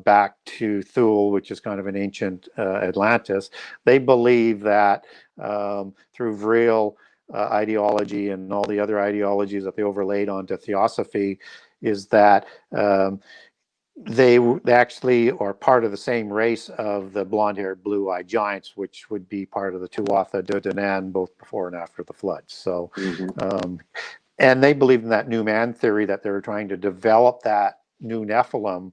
back to Thule, which is kind of an ancient Atlantis, they believe that through Vril ideology and all the other ideologies that they overlaid onto theosophy, is that they actually are part of the same race of the blonde-haired, blue-eyed giants, which would be part of the Tuatha De Danann, both before and after the flood. So, and they believed in that new man theory, that they were trying to develop that new Nephilim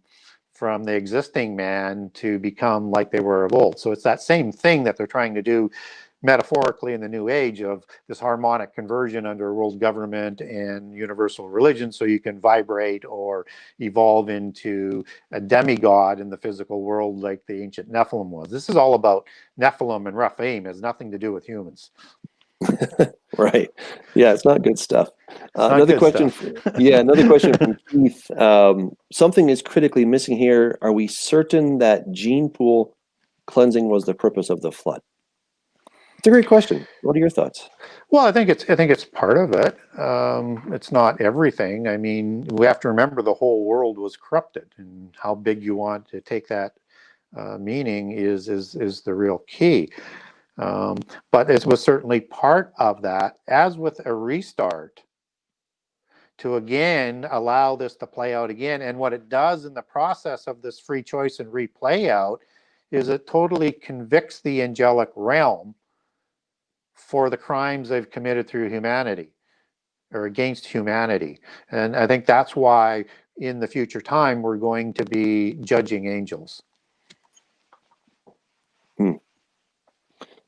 from the existing man to become like they were of old. So it's that same thing that they're trying to do metaphorically in the new age, of this harmonic conversion under a world government and universal religion, so you can vibrate or evolve into a demigod in the physical world like the ancient Nephilim was. This is all about Nephilim and Rephaim. It has nothing to do with humans. Right. Yeah, it's not good stuff. Another question From Keith. Something is critically missing here. Are we certain that gene pool cleansing was the purpose of the flood? It's a great question. What are your thoughts? Well, I think it's part of it. It's not everything. I mean, we have to remember the whole world was corrupted, and how big you want to take that meaning is the real key. But it was certainly part of that, as with a restart, to again allow this to play out again. And what it does in the process of this free choice and replay out is it totally convicts the angelic realm for the crimes they've committed through humanity or against humanity. And I think that's why in the future time we're going to be judging angels.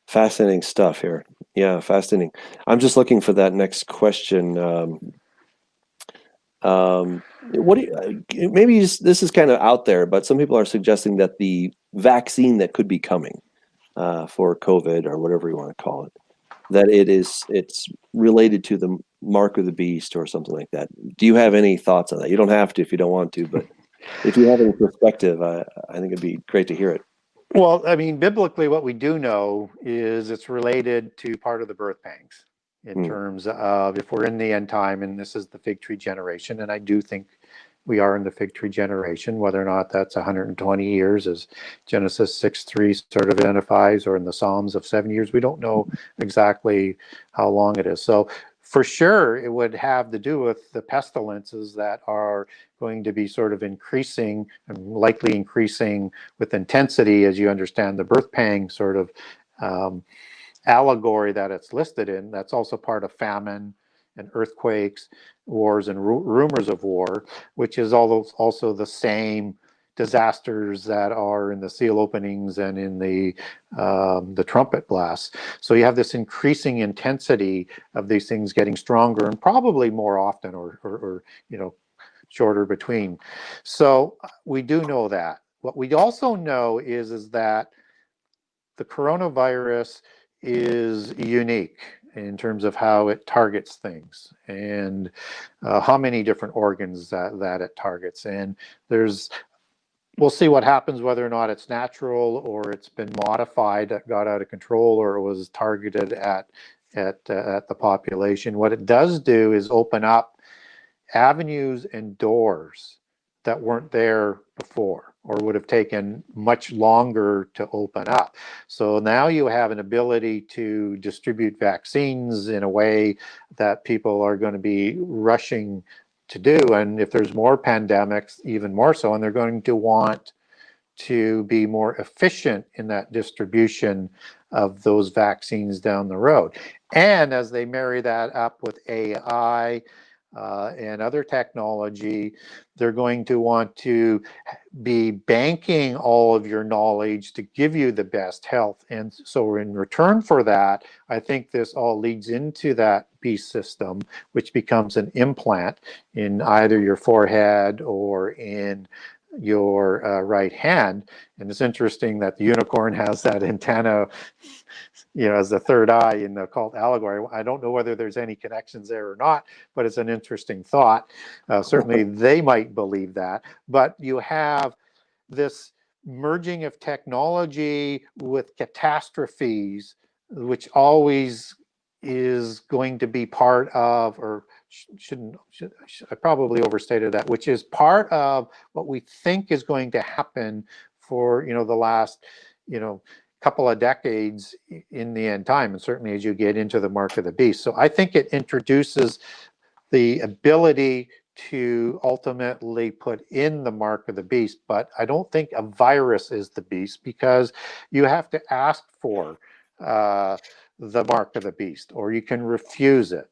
Fascinating stuff here. Yeah, fascinating. I'm just looking for that next question. Maybe this is kind of out there, but some people are suggesting that the vaccine that could be coming for COVID, or whatever you want to call it, that it's related to the mark of the beast or something like that. Do you have any thoughts on that? You don't have to if you don't want to, but if you have any perspective, I think it'd be great to hear it. Well, I mean, biblically, what we do know is it's related to part of the birth pangs, in terms of, if we're in the end time, and this is the fig tree generation, and I do think we are in the fig tree generation, whether or not that's 120 years, as Genesis 6:3 sort of identifies, or in the Psalms of 7 years. We don't know exactly how long it is. So for sure, it would have to do with the pestilences that are going to be sort of increasing, and likely increasing with intensity, as you understand the birth pang sort of allegory that it's listed in. That's also part of famine and earthquakes, wars, and rumors of war, which is also the same disasters that are in the seal openings and in the trumpet blasts. So you have this increasing intensity of these things getting stronger, and probably more often, or shorter between. So we do know that. What we also know is that the coronavirus is unique in terms of how it targets things and how many different organs that it targets. And we'll see what happens, whether or not it's natural or it's been modified, got out of control, or it was targeted at the population. What it does do is open up avenues and doors that weren't there before, or would have taken much longer to open up. So now you have an ability to distribute vaccines in a way that people are going to be rushing to do. And if there's more pandemics, even more so, and they're going to want to be more efficient in that distribution of those vaccines down the road. And as they marry that up with AI, and other technology, they're going to want to be banking all of your knowledge to give you the best health. And so in return for that, I think this all leads into that beast system, which becomes an implant in either your forehead or in your right hand. And it's interesting that the unicorn has that antenna, as the third eye in the occult allegory. I don't know whether there's any connections there or not, but it's an interesting thought. Certainly they might believe that. But you have this merging of technology with catastrophes, which always is going to be part of, or I probably overstated that, which is part of what we think is going to happen for, the last, couple of decades in the end time, and certainly as you get into the mark of the beast. So I think it introduces the ability to ultimately put in the mark of the beast, but I don't think a virus is the beast, because you have to ask for the mark of the beast, or you can refuse it.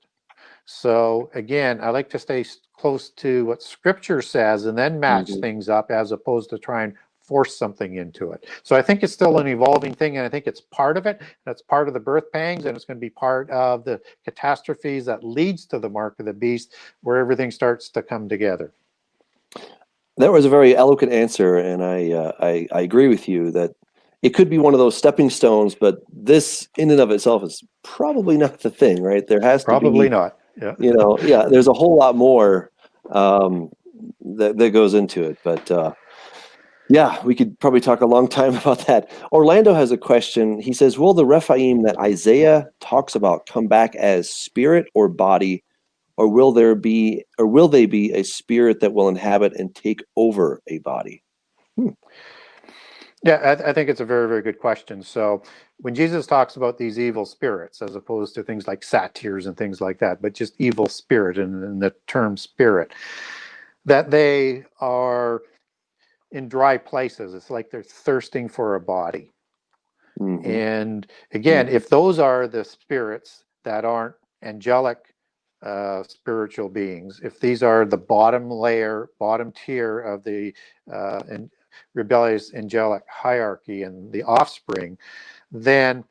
So again, I like to stay close to what Scripture says and then match things up, as opposed to try and force something into it. So I think it's still an evolving thing, and I think it's part of it. That's part of the birth pangs, and it's going to be part of the catastrophes that leads to the mark of the beast, where everything starts to come together. That was a very eloquent answer, and I agree with you that it could be one of those stepping stones, but this in and of itself is probably not the thing, right? There has probably to be, not. Yeah. There's a whole lot more that goes into it, but yeah, we could probably talk a long time about that. Orlando has a question. He says, will the Rephaim that Isaiah talks about come back as spirit or body, or will they be a spirit that will inhabit and take over a body? Yeah, I think it's a very, very good question. So when Jesus talks about these evil spirits, as opposed to things like satyrs and things like that, but just evil spirit and the term spirit, that they are in dry places. It's like they're thirsting for a body. And again, if those are the spirits that aren't angelic spiritual beings, if these are the bottom tier of the rebellious angelic hierarchy and the offspring, then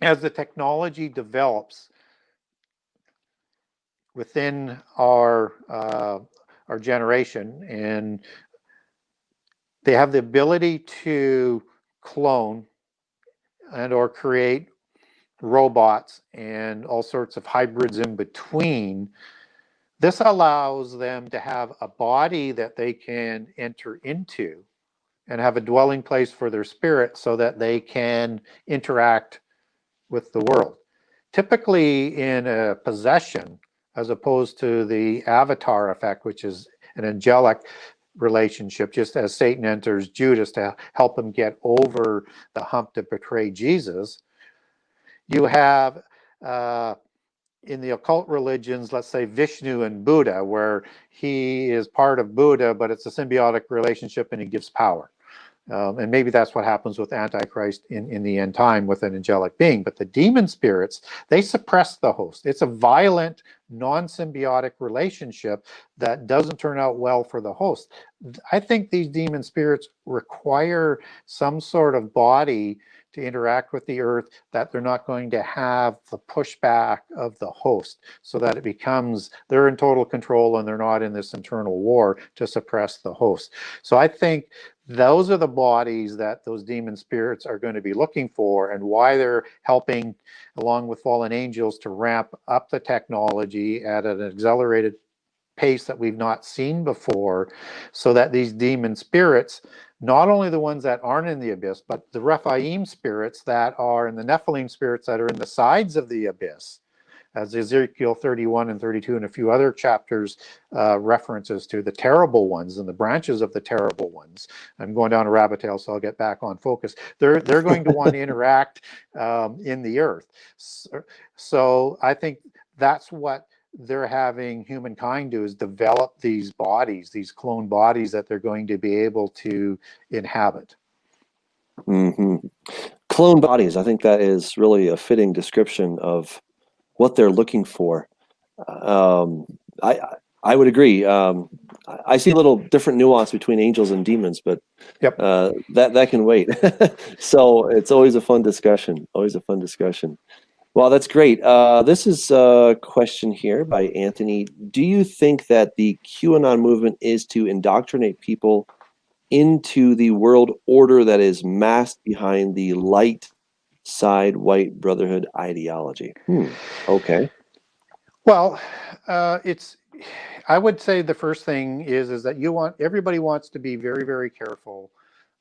as the technology develops within our generation, and they have the ability to clone and or create robots and all sorts of hybrids in between, this allows them to have a body that they can enter into and have a dwelling place for their spirit, so that they can interact with the world. Typically in a possession, as opposed to the avatar effect, which is an angelic relationship, just as Satan enters Judas to help him get over the hump to betray Jesus. You have in the occult religions, let's say Vishnu and Buddha, where he is part of Buddha, but it's a symbiotic relationship and he gives power. And maybe that's what happens with Antichrist in the end time with an angelic being. But the demon spirits, they suppress the host. It's a violent, non-symbiotic relationship that doesn't turn out well for the host. I think these demon spirits require some sort of body to interact with the earth, that they're not going to have the pushback of the host, so that it becomes they're in total control and they're not in this internal war to suppress the host. So I think those are the bodies that those demon spirits are going to be looking for, and why they're helping, along with fallen angels, to ramp up the technology at an accelerated pace that we've not seen before, so that these demon spirits, not only the ones that aren't in the abyss, but the Rephaim spirits that are, and the Nephilim spirits that are in the sides of the abyss, as Ezekiel 31 and 32 and a few other chapters references to, the terrible ones and the branches of the terrible ones. I'm going down a rabbit tail, so I'll get back on focus. They're going to want to interact in the earth. So I think that's what they're having humankind do, is develop these bodies, these clone bodies that they're going to be able to inhabit. Mm-hmm. Clone bodies. I think that is really a fitting description of what they're looking for. I would agree. I see a little different nuance between angels and demons, but Yep. That can wait. So it's always a fun discussion. Always a fun discussion. Well, that's great. This is a question here by Anthony. Do you think that the QAnon movement is to indoctrinate people into the world order that is masked behind the light side white brotherhood ideology? Okay. Well, I would say the first thing is that everybody wants to be very, very careful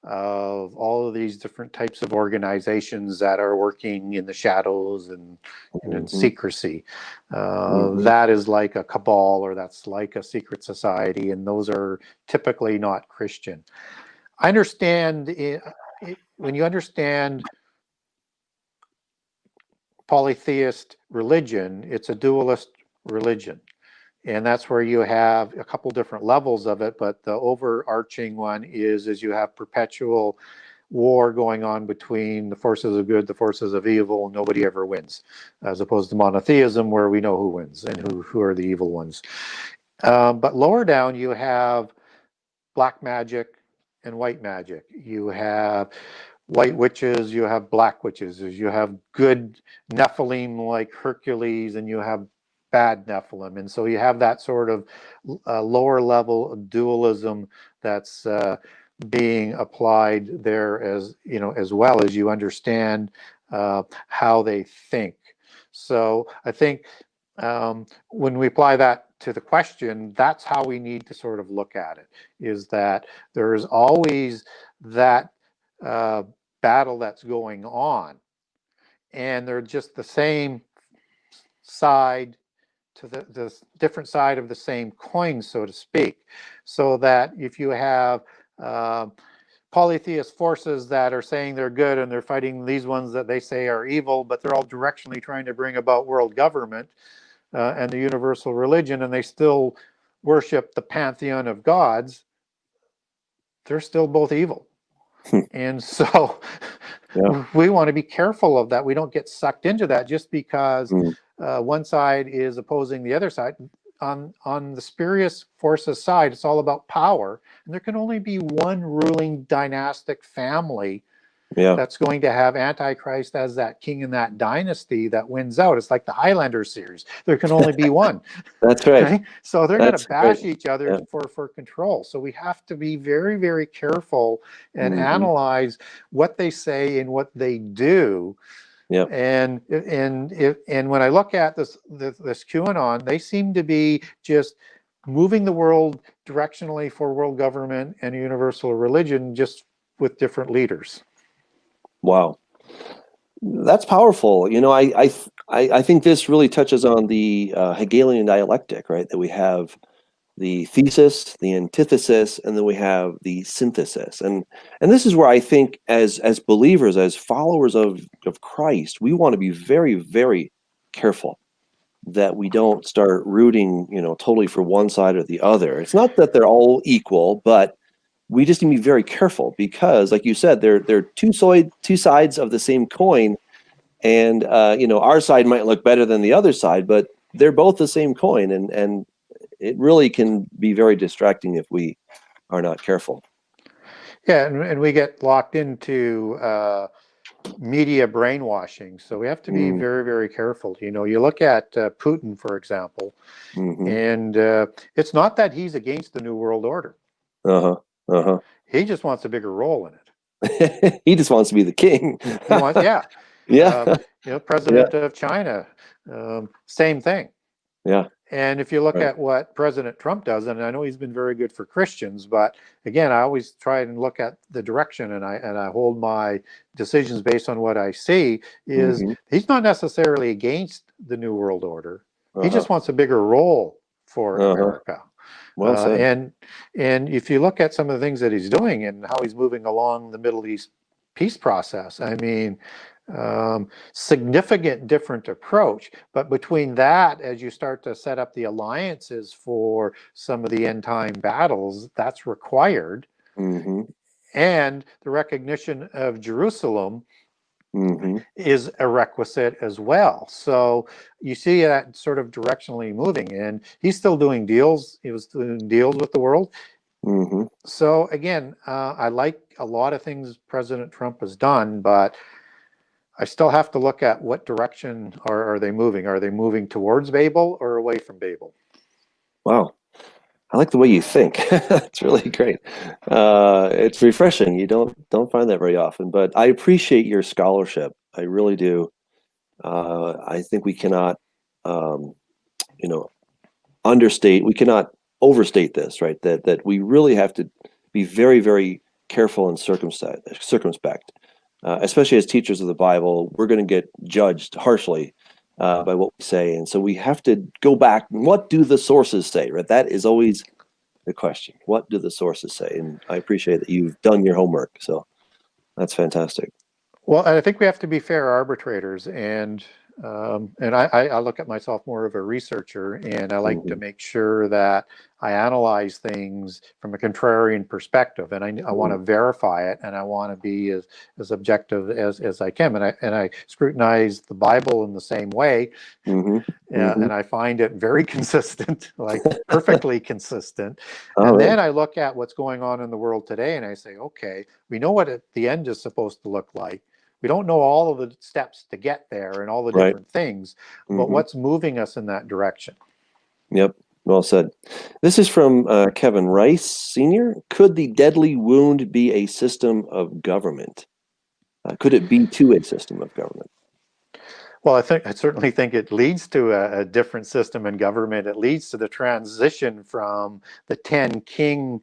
of all of these different types of organizations that are working in the shadows and in secrecy. That is like a cabal, or that's like a secret society, and those are typically not Christian. I understand when you understand polytheist religion, it's a dualist religion. And that's where you have a couple different levels of it, but the overarching one is you have perpetual war going on between the forces of good, the forces of evil, and nobody ever wins, as opposed to monotheism, where we know who wins and who are the evil ones. But lower down, you have black magic and white magic. You have white witches, you have black witches, you have good Nephilim like Hercules, and you have bad Nephilim. And so you have that sort of lower level of dualism that's being applied there, as as well as you understand how they think. So I think when we apply that to the question, that's how we need to sort of look at it, is that there is always that battle that's going on, and they're just the same side to the different side of the same coin, so to speak. So that if you have polytheist forces that are saying they're good and they're fighting these ones that they say are evil, but they're all directionally trying to bring about world government and the universal religion, and they still worship the pantheon of gods, they're still both evil. And so we want to be careful of that. We don't get sucked into that just because one side is opposing the other side. On the spurious forces side, it's all about power, and there can only be one ruling dynastic family that's going to have Antichrist as that king in that dynasty that wins out. It's like the Highlander series. There can only be one. That's right. So they're going to bash each other for control. So we have to be very, very careful and analyze what they say and what they do. And when I look at this QAnon, they seem to be just moving the world directionally for world government and universal religion, just with different leaders. Wow, that's powerful. I think this really touches on the Hegelian dialectic, right? That we have the thesis, the antithesis, and then we have the synthesis. And this is where I think as believers, as followers of Christ, we want to be very, very careful that we don't start rooting, totally for one side or the other. It's not that they're all equal, but we just need to be very careful because, like you said, they're two sides of the same coin. And our side might look better than the other side, but they're both the same coin, and it really can be very distracting if we are not careful. Yeah, and we get locked into media brainwashing. So we have to be very, very careful. You know, you look at Putin, for example, and it's not that he's against the New World Order. He just wants a bigger role in it. He just wants to be the king. He wants, yeah. You know, president of China, same thing. Yeah. And if you look at what President Trump does, and I know he's been very good for Christians, but again, I always try and look at the direction, and I hold my decisions based on what I see. Is he's not necessarily against the New World Order. He just wants a bigger role for America. Well said. And if you look at some of the things that he's doing and how he's moving along the Middle East peace process, I mean, significant different approach. But between that, as you start to set up the alliances for some of the end time battles, that's required. And the recognition of Jerusalem is a requisite as well. So you see that sort of directionally moving, and he's still doing deals. He was doing deals with the world. So again, I like a lot of things President Trump has done, but I still have to look at what direction are they moving. Are they moving towards Babel or away from Babel? Wow. I like the way you think. It's really great. It's refreshing. You don't find that very often, but I appreciate your scholarship. I really do. I think we cannot, understate. We cannot overstate this, right? That we really have to be very, very careful and circumspect. Especially as teachers of the Bible, we're going to get judged harshly by what we say, and so we have to go back. What do the sources say? Right, that is always the question. What do the sources say? And I appreciate that you've done your homework. So that's fantastic. Well, I think we have to be fair arbitrators, and I look at myself more of a researcher, and I like to make sure that I analyze things from a contrarian perspective, and I want to verify it, and I want to be as objective as I can, and I scrutinize the Bible in the same way, and I find it very consistent, like perfectly consistent. And then I look at what's going on in the world today, and I say, okay, we know what the end is supposed to look like. We don't know all of the steps to get there and all the different things, but what's moving us in that direction? Yep. Well said. This is from Kevin Rice, Sr. Could the deadly wound be a system of government? Could it be to a system of government? Well, I certainly think it leads to a different system in government. It leads to the transition from the 10 king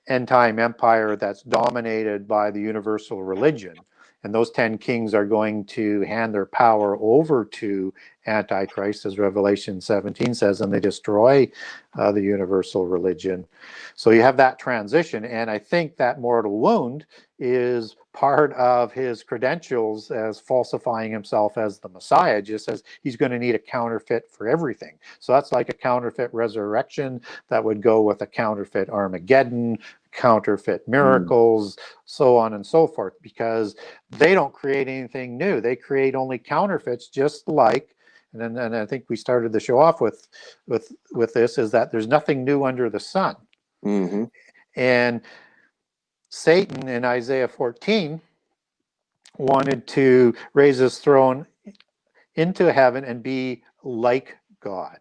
end time empire that's dominated by the universal religion. And those 10 kings are going to hand their power over to Antichrist, as Revelation 17 says, and they destroy the universal religion. So you have that transition. And I think that mortal wound is part of his credentials as falsifying himself as the Messiah, just as he's going to need a counterfeit for everything. So that's like a counterfeit resurrection that would go with a counterfeit Armageddon, counterfeit miracles, so on and so forth, because they don't create anything new. They create only counterfeits, just like, and I think we started the show off with this, is that there's nothing new under the sun. And Satan in Isaiah 14 wanted to raise his throne into heaven and be like God.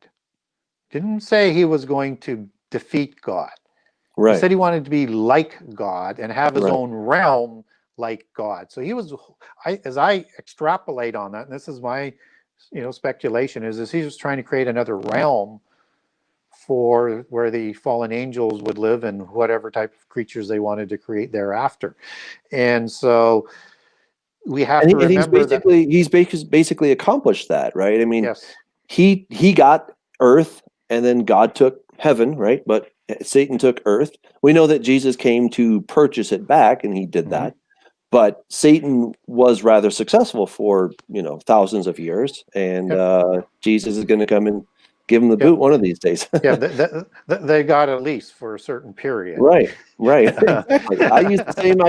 Didn't say he was going to defeat God. He said he wanted to be like God and have his own realm like God. So he was, as I extrapolate on that, and this is my speculation, is he was trying to create another realm for where the fallen angels would live and whatever type of creatures they wanted to create thereafter. And so we have to remember he's basically accomplished that, right? I mean, yes, he got earth, and then God took heaven, right? But Satan took earth. We know that Jesus came to purchase it back, and he did that. But Satan was rather successful for thousands of years, and Jesus is going to come and give him the boot one of these days. They got a lease for a certain period. Right. Exactly. I use the same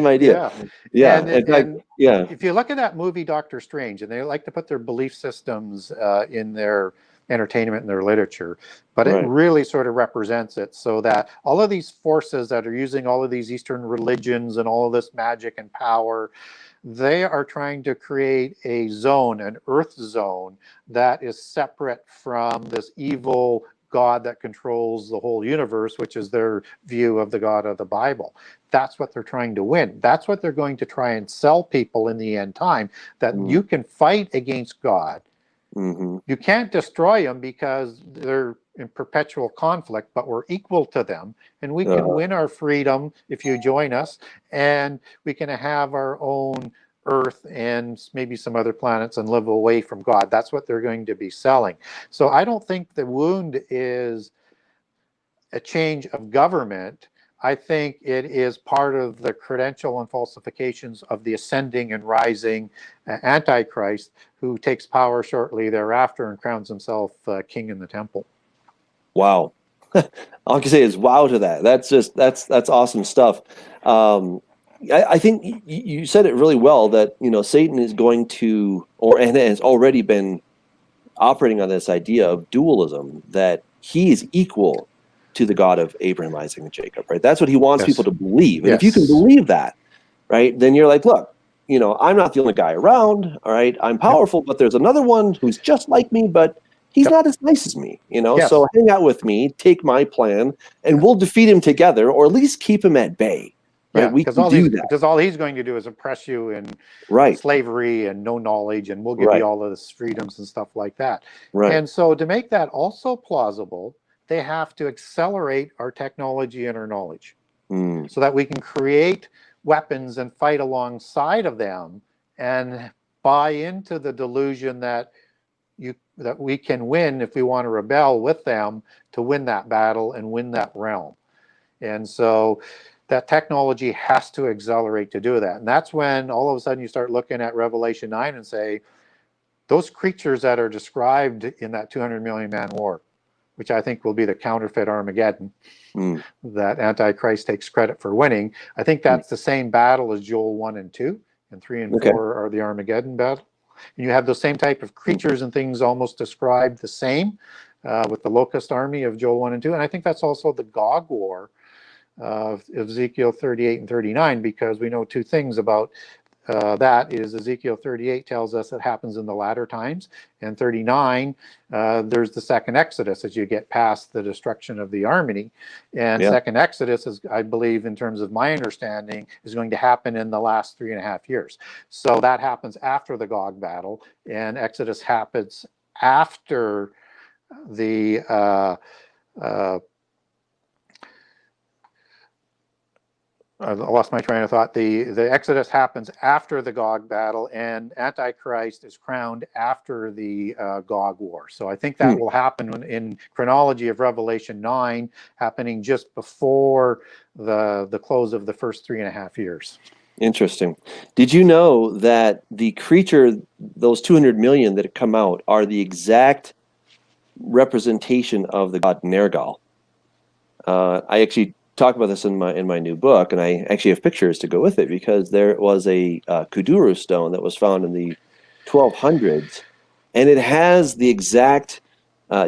idea. And if you look at that movie Doctor Strange, and they like to put their belief systems in their entertainment and their literature, but it Right. really sort of represents it, so that all of these forces that are using all of these Eastern religions and all of this magic and power, they are trying to create a zone, an earth zone, that is separate from this evil God that controls the whole universe, which is their view of the God of the Bible. That's what they're trying to win. That's what they're going to try and sell people in the end time, that you can fight against God. You can't destroy them because they're in perpetual conflict, but we're equal to them, and we can win our freedom if you join us, and we can have our own Earth and maybe some other planets and live away from God. That's what they're going to be selling. So I don't think the wound is a change of government. I think it is part of the credential and falsifications of the ascending and rising Antichrist, who takes power shortly thereafter and crowns himself king in the temple. Wow. All I can say is wow to that. That's awesome stuff. I think you said it really well, that, you know, Satan is going to, and has already been operating on this idea of dualism, that he is equal to the God of Abraham, Isaac, and Jacob, right? That's what he wants people to believe. And if you can believe that, right, then you're like, look, you know, I'm not the only guy around, all right? I'm powerful, but there's another one who's just like me, but he's not as nice as me, you know? So hang out with me, take my plan, and we'll defeat him together, or at least keep him at bay. Right? We can do that. Because all he's going to do is oppress you in slavery and no knowledge, and we'll give you all of this freedoms and stuff like that. And so to make that also plausible, they have to accelerate our technology and our knowledge so that we can create weapons and fight alongside of them and buy into the delusion that we can win if we want to rebel with them to win that battle and win that realm. And so that technology has to accelerate to do that. And that's when all of a sudden you start looking at Revelation 9 and say, those creatures that are described in that 200 million man war, which I think will be the counterfeit Armageddon, that Antichrist takes credit for winning. I think that's the same battle as Joel 1 and 2, and 3 and 4 are the Armageddon battle. And you have those same type of creatures and things almost described the same with the locust army of Joel 1 and 2. And I think that's also the Gog war of Ezekiel 38 and 39, because we know two things about that is Ezekiel 38 tells us it happens in the latter times, and 39 there's the second Exodus as you get past the destruction of the army. And second Exodus is, I believe, in terms of my understanding, is going to happen in the last 3.5 years. So that happens after the Gog battle, and Exodus happens after the I lost my train of thought. The Exodus happens after the Gog battle, and Antichrist is crowned after the Gog war. So I think that will happen in chronology of Revelation 9, happening just before the close of the first 3.5 years. Interesting. Did you know that the creature, those 200 million that have come out, are the exact representation of the god Nergal? I actually talk about this in my new book, and I actually have pictures to go with it, because there was a Kuduru stone that was found in the 1200s, and it has the exact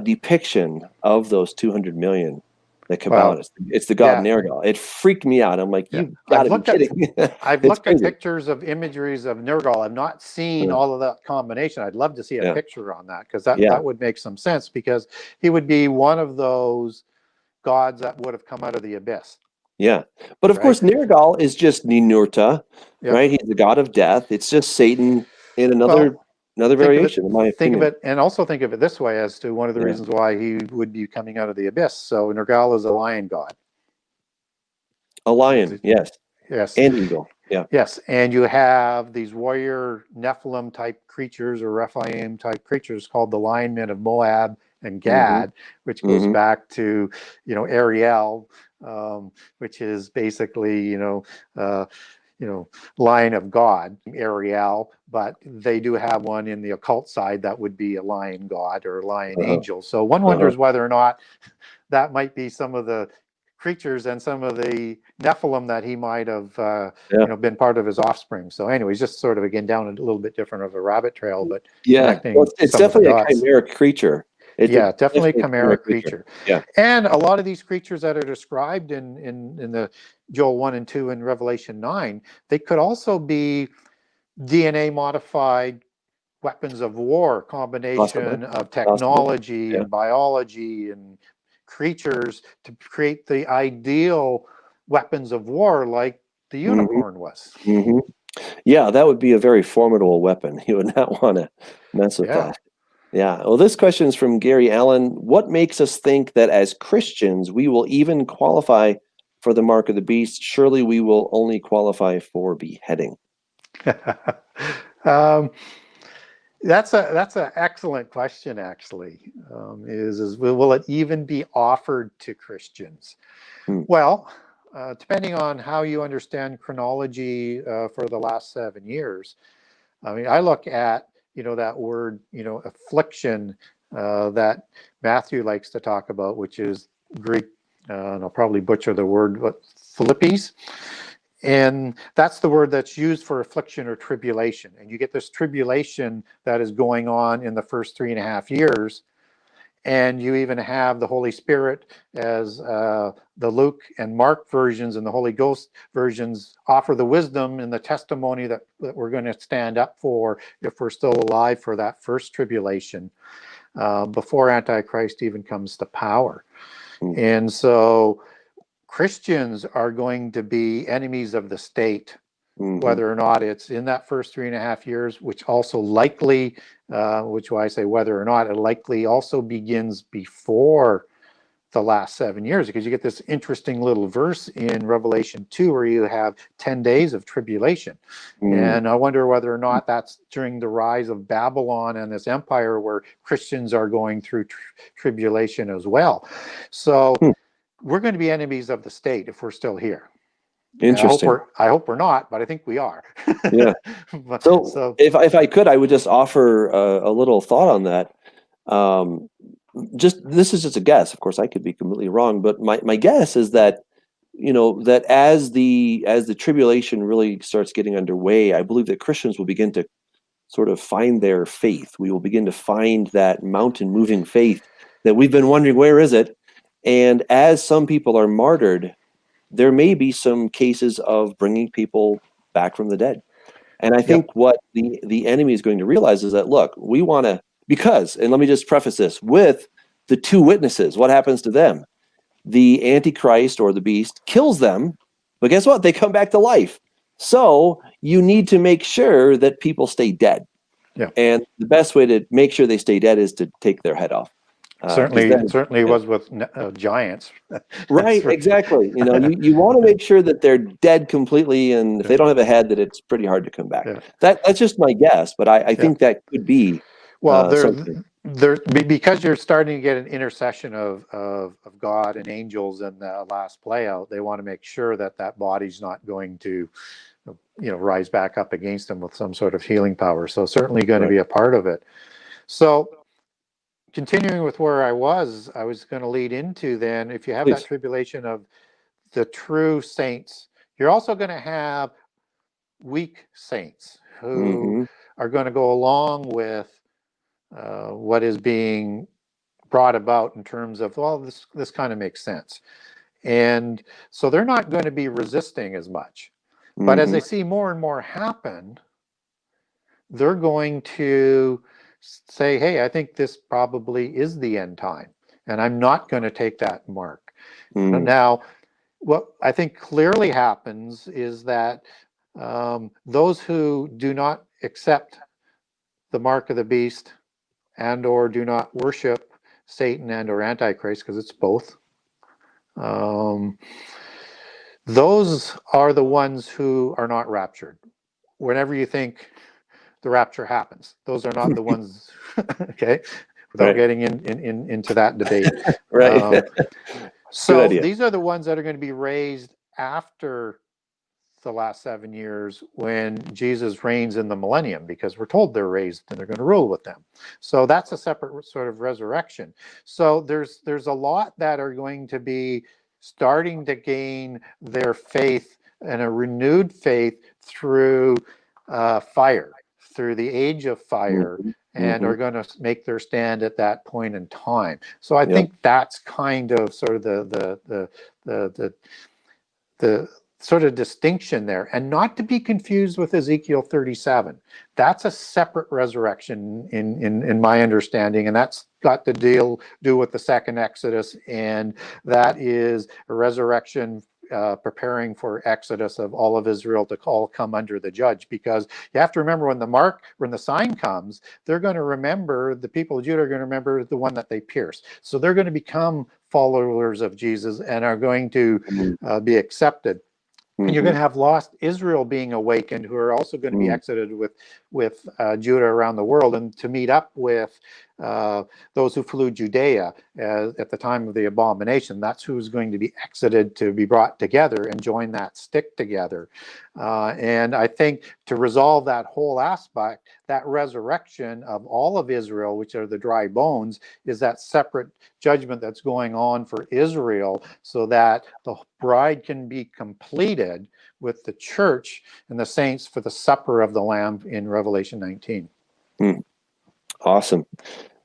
depiction of those 200 million that come out. It's the god Nergal. It freaked me out. I'm like, you've got to be kidding. I've looked at pictures of imageries of Nergal. I've not seen all of that combination. I'd love to see a picture on that, because that would make some sense, because he would be one of those gods that would have come out of the abyss. Yeah. But of course, Nergal is just Ninurta, right? He's the god of death. It's just Satan in another variation, in my opinion. Think of it, and also think of it this way, as to one of the reasons why he would be coming out of the abyss. So Nergal is a lion god. A lion, yes. Yes. And eagle. Yeah. Yes. And you have these warrior Nephilim type creatures, or Rephaim type creatures, called the lion men of Moab and Gad, which goes back to, Ariel, which is basically, lion of God, Ariel, but they do have one in the occult side that would be a lion god or a lion angel. So one wonders whether or not that might be some of the creatures and some of the Nephilim that he might have been part of his offspring. So anyways, just sort of, again, down a little bit different of a rabbit trail, but it's definitely a chimeric creature. Yeah, definitely a chimera creature. Yeah. And a lot of these creatures that are described in the Joel 1 and 2 and Revelation 9, they could also be DNA modified weapons of war, Possibly. combination of Possibly. technology Yeah. and biology and creatures to create the ideal weapons of war like the unicorn was. Mm-hmm. Yeah, that would be a very formidable weapon. You would not want to mess with Yeah. that. Yeah. Well, this question is from Gary Allen. What makes us think that as Christians we will even qualify for the mark of the beast? Surely we will only qualify for beheading. um, that's an excellent question. Actually, is will it even be offered to Christians? Hmm. Well, depending on how you understand chronology for the last 7 years, I mean, I look at that word affliction that Matthew likes to talk about, which is Greek. And I'll probably butcher the word, but Philippies. And that's the word that's used for affliction or tribulation. And you get this tribulation that is going on in the first 3.5 years. And you even have the Holy Spirit, as the Luke and Mark versions and the Holy Ghost versions offer the wisdom and the testimony that we're going to stand up for if we're still alive for that first tribulation, before Antichrist even comes to power. And so Christians are going to be enemies of the state, whether or not it's in that first 3.5 years, which also likely, which why I say whether or not, it likely also begins before the last 7 years, because you get this interesting little verse in Revelation 2 where you have 10 days of tribulation. And I wonder whether or not that's during the rise of Babylon and this empire where Christians are going through tribulation as well. So we're going to be enemies of the state if we're still here. Interesting. I hope we're not, but I think we are. Yeah. So if I could, I would just offer a little thought on that. This is just a guess. Of course, I could be completely wrong, but my guess is that that as the tribulation really starts getting underway, I believe that Christians will begin to sort of find their faith. We will begin to find that mountain moving faith that we've been wondering, where is it? And as some people are martyred, there may be some cases of bringing people back from the dead. And I think what the enemy is going to realize is that, look, we want to, and let me just preface this with the two witnesses. What happens to them? The Antichrist or the beast kills them, but guess what? They come back to life. So you need to make sure that people stay dead. Yeah. And the best way to make sure they stay dead is to take their head off. Certainly was with giants. Right, exactly. You want to make sure that they're dead completely, and if they don't have a head, that it's pretty hard to come back. That's just my guess, but I think that could be something. Because you're starting to get an intercession of God and angels in the last play out. They want to make sure that body's not going to rise back up against them with some sort of healing power. So certainly going to be a part of it. So continuing with where I was going to lead into then, if you have that tribulation of the true saints, you're also going to have weak saints who are going to go along with what is being brought about in terms of, well, this kind of makes sense. And so they're not going to be resisting as much. But as they see more and more happen, they're going to say, hey, I think this probably is the end time, and I'm not going to take that mark. Now, what I think clearly happens is that those who do not accept the mark of the beast and or do not worship Satan and or Antichrist, because it's both, those are the ones who are not raptured. Whenever you think the rapture happens, those are not the ones, okay, without getting into that debate. So these are the ones that are going to be raised after the last 7 years when Jesus reigns in the millennium, because we're told they're raised and they're going to rule with them. So that's a separate sort of resurrection. So there's a lot that are going to be starting to gain their faith and a renewed faith through fire, through the age of fire and are going to make their stand at that point in time. So I think that's kind of sort of the sort of distinction there, and not to be confused with Ezekiel 37. That's a separate resurrection in my understanding, and that's got to do with the second Exodus, and that is a resurrection preparing for Exodus of all of Israel to all come under the judge. Because you have to remember, when the sign comes, they're going to remember, the people of Judah are going to remember the one that they pierced. So they're going to become followers of Jesus and are going to be accepted. And you're going to have lost Israel being awakened, who are also going to be exited with Judah around the world, and to meet up with those who flew Judea at the time of the abomination. That's who's going to be exited to be brought together and join that stick together. And I think to resolve that whole aspect, that resurrection of all of Israel, which are the dry bones, is that separate judgment that's going on for Israel, so that the bride can be completed with the church and the saints for the supper of the Lamb in Revelation 19. Awesome.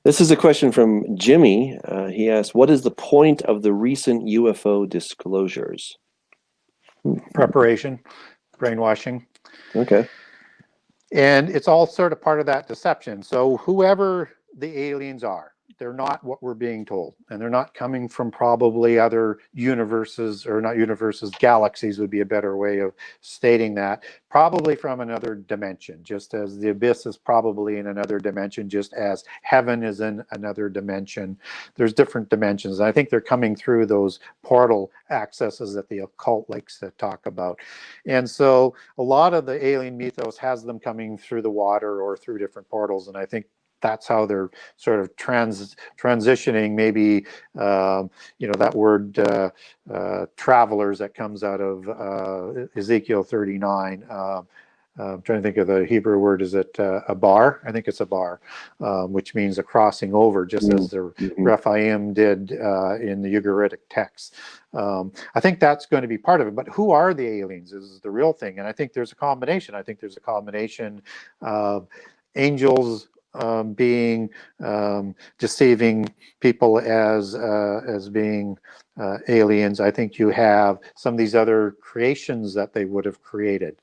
This is a question from Jimmy. He asked, what is the point of the recent UFO disclosures? Preparation, brainwashing. Okay. And it's all sort of part of that deception. So whoever the aliens are, they're not what we're being told. And they're not coming from probably other universes, or not universes, galaxies would be a better way of stating that. Probably from another dimension, just as the abyss is probably in another dimension, just as heaven is in another dimension. There's different dimensions. And I think they're coming through those portal accesses that the occult likes to talk about. And so a lot of the alien mythos has them coming through the water or through different portals. And I think that's how they're sort of transitioning, maybe, that word travelers that comes out of Ezekiel 39. I'm trying to think of the Hebrew word. Is it a bar? I think it's a bar, which means a crossing over, just as the Rephaim did in the Ugaritic text. I think that's going to be part of it. But who are the aliens is the real thing. And I think there's a combination. I think there's a combination of angels being deceiving people as being aliens. I think you have some of these other creations that they would have created,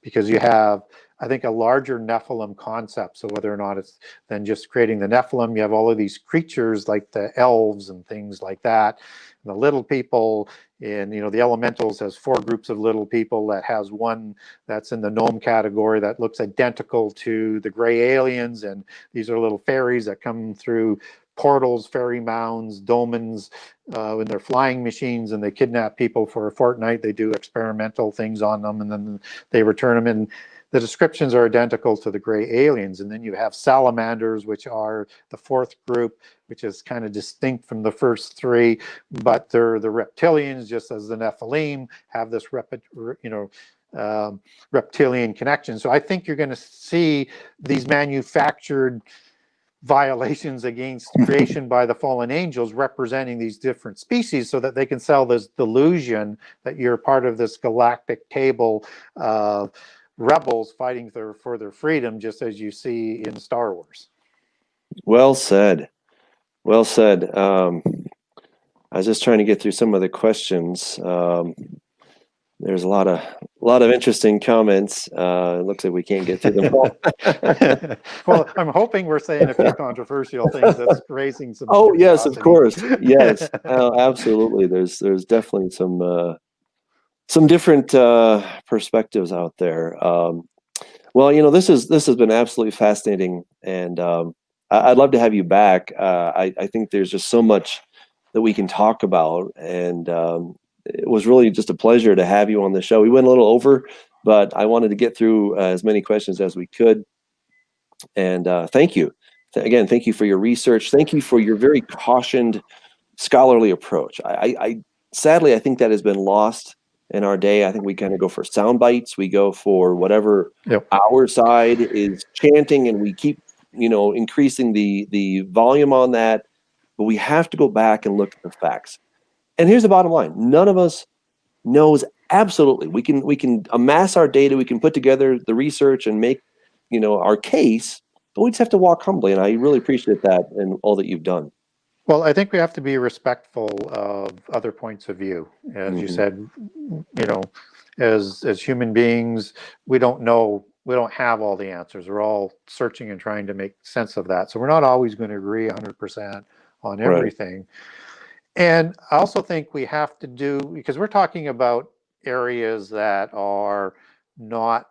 because you have, I think, a larger Nephilim concept. So whether or not it's then just creating the Nephilim, you have all of these creatures like the elves and things like that, and the little people. And the elementals has 4 groups of little people, that has one that's in the gnome category that looks identical to the gray aliens, and these are little fairies that come through portals, fairy mounds, dolmens, in their flying machines, and they kidnap people for a fortnight. They do experimental things on them, and then they return them. And the descriptions are identical to the gray aliens. And then you have salamanders, which are the 4th group, which is kind of distinct from the first 3, but they're the reptilians, just as the Nephilim have this reptilian connection. So I think you're going to see these manufactured violations against creation by the fallen angels representing these different species, so that they can sell this delusion that you're part of this galactic table of rebels fighting for their freedom, just as you see in Star Wars. Well said. Well said. I was just trying to get through some of the questions. There's a lot of interesting comments. It looks like we can't get through them all. Well, I'm hoping we're saying a few controversial things that's raising some. Oh, yes, of course. Yes, absolutely. There's definitely some different perspectives out there. Well, this has been absolutely fascinating, and I'd love to have you back. I think there's just so much that we can talk about, and it was really just a pleasure to have you on the show. We went a little over, but I wanted to get through as many questions as we could. And thank you. Again, thank you for your research. Thank you for your very cautioned, scholarly approach. Sadly, I think that has been lost in our day. I think we kind of go for sound bites. We go for whatever our side is chanting, and we keep, increasing the volume on that. But we have to go back and look at the facts. And here's the bottom line. None of us knows absolutely. We can amass our data. We can put together the research and make, our case. but we just have to walk humbly. And I really appreciate that and all that you've done. Well, I think we have to be respectful of other points of view. As you said, as human beings, we don't know, we don't have all the answers. We're all searching and trying to make sense of that. So we're not always going to agree 100% on everything. Right. And I also think we have to do, because we're talking about areas that are not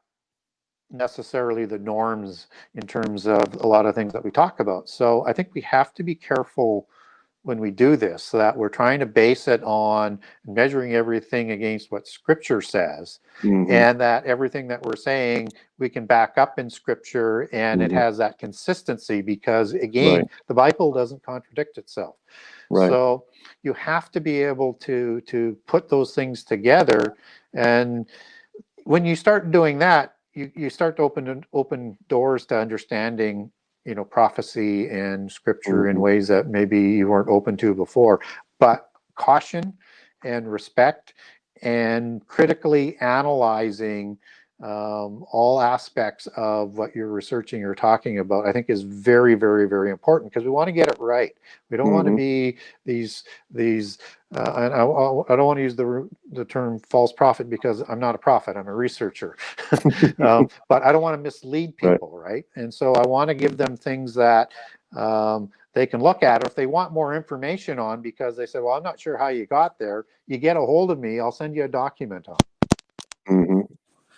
necessarily the norms in terms of a lot of things that we talk about. So I think we have to be careful when we do this, so that we're trying to base it on measuring everything against what Scripture says, and that everything that we're saying we can back up in Scripture, and it has that consistency, because again, the Bible doesn't contradict itself. So you have to be able to put those things together, and when you start doing that, you start to open doors to understanding prophecy and Scripture in ways that maybe you weren't open to before. But caution and respect and critically analyzing all aspects of what you're researching or talking about, I think is very, very, very important, because we want to get it right. We don't want to be these and I don't want to use the term false prophet, because I'm not a prophet, I'm a researcher. But I don't want to mislead people, right? And so I want to give them things that they can look at, or if they want more information on, because they say, well, I'm not sure how you got there, you get a hold of me, I'll send you a document on it.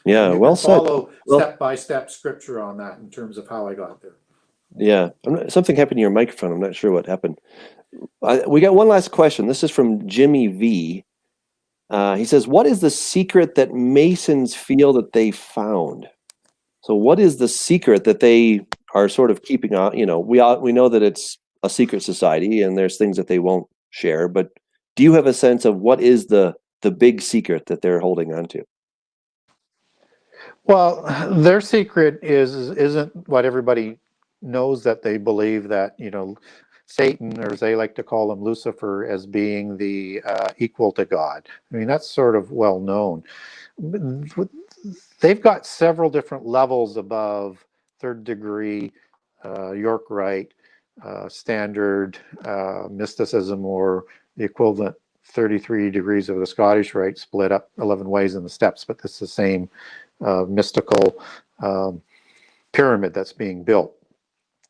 Yeah, you well can follow said. Step-by-step Scripture on that in terms of how I got there. Yeah, something happened to your microphone. I'm not sure what happened. We got one last question. This is from Jimmy V. He says, what is the secret that Masons feel that they found? So what is the secret that they are sort of keeping on? We know that it's a secret society and there's things that they won't share, but do you have a sense of what is the big secret that they're holding on to? Well, their secret isn't what everybody knows, that they believe that, Satan, or as they like to call him, Lucifer, as being the equal to God. I mean, that's sort of well known. They've got several different levels above third degree, York Rite, standard mysticism, or the equivalent 33 degrees of the Scottish Rite, split up 11 ways in the steps, but it's the same mystical pyramid that's being built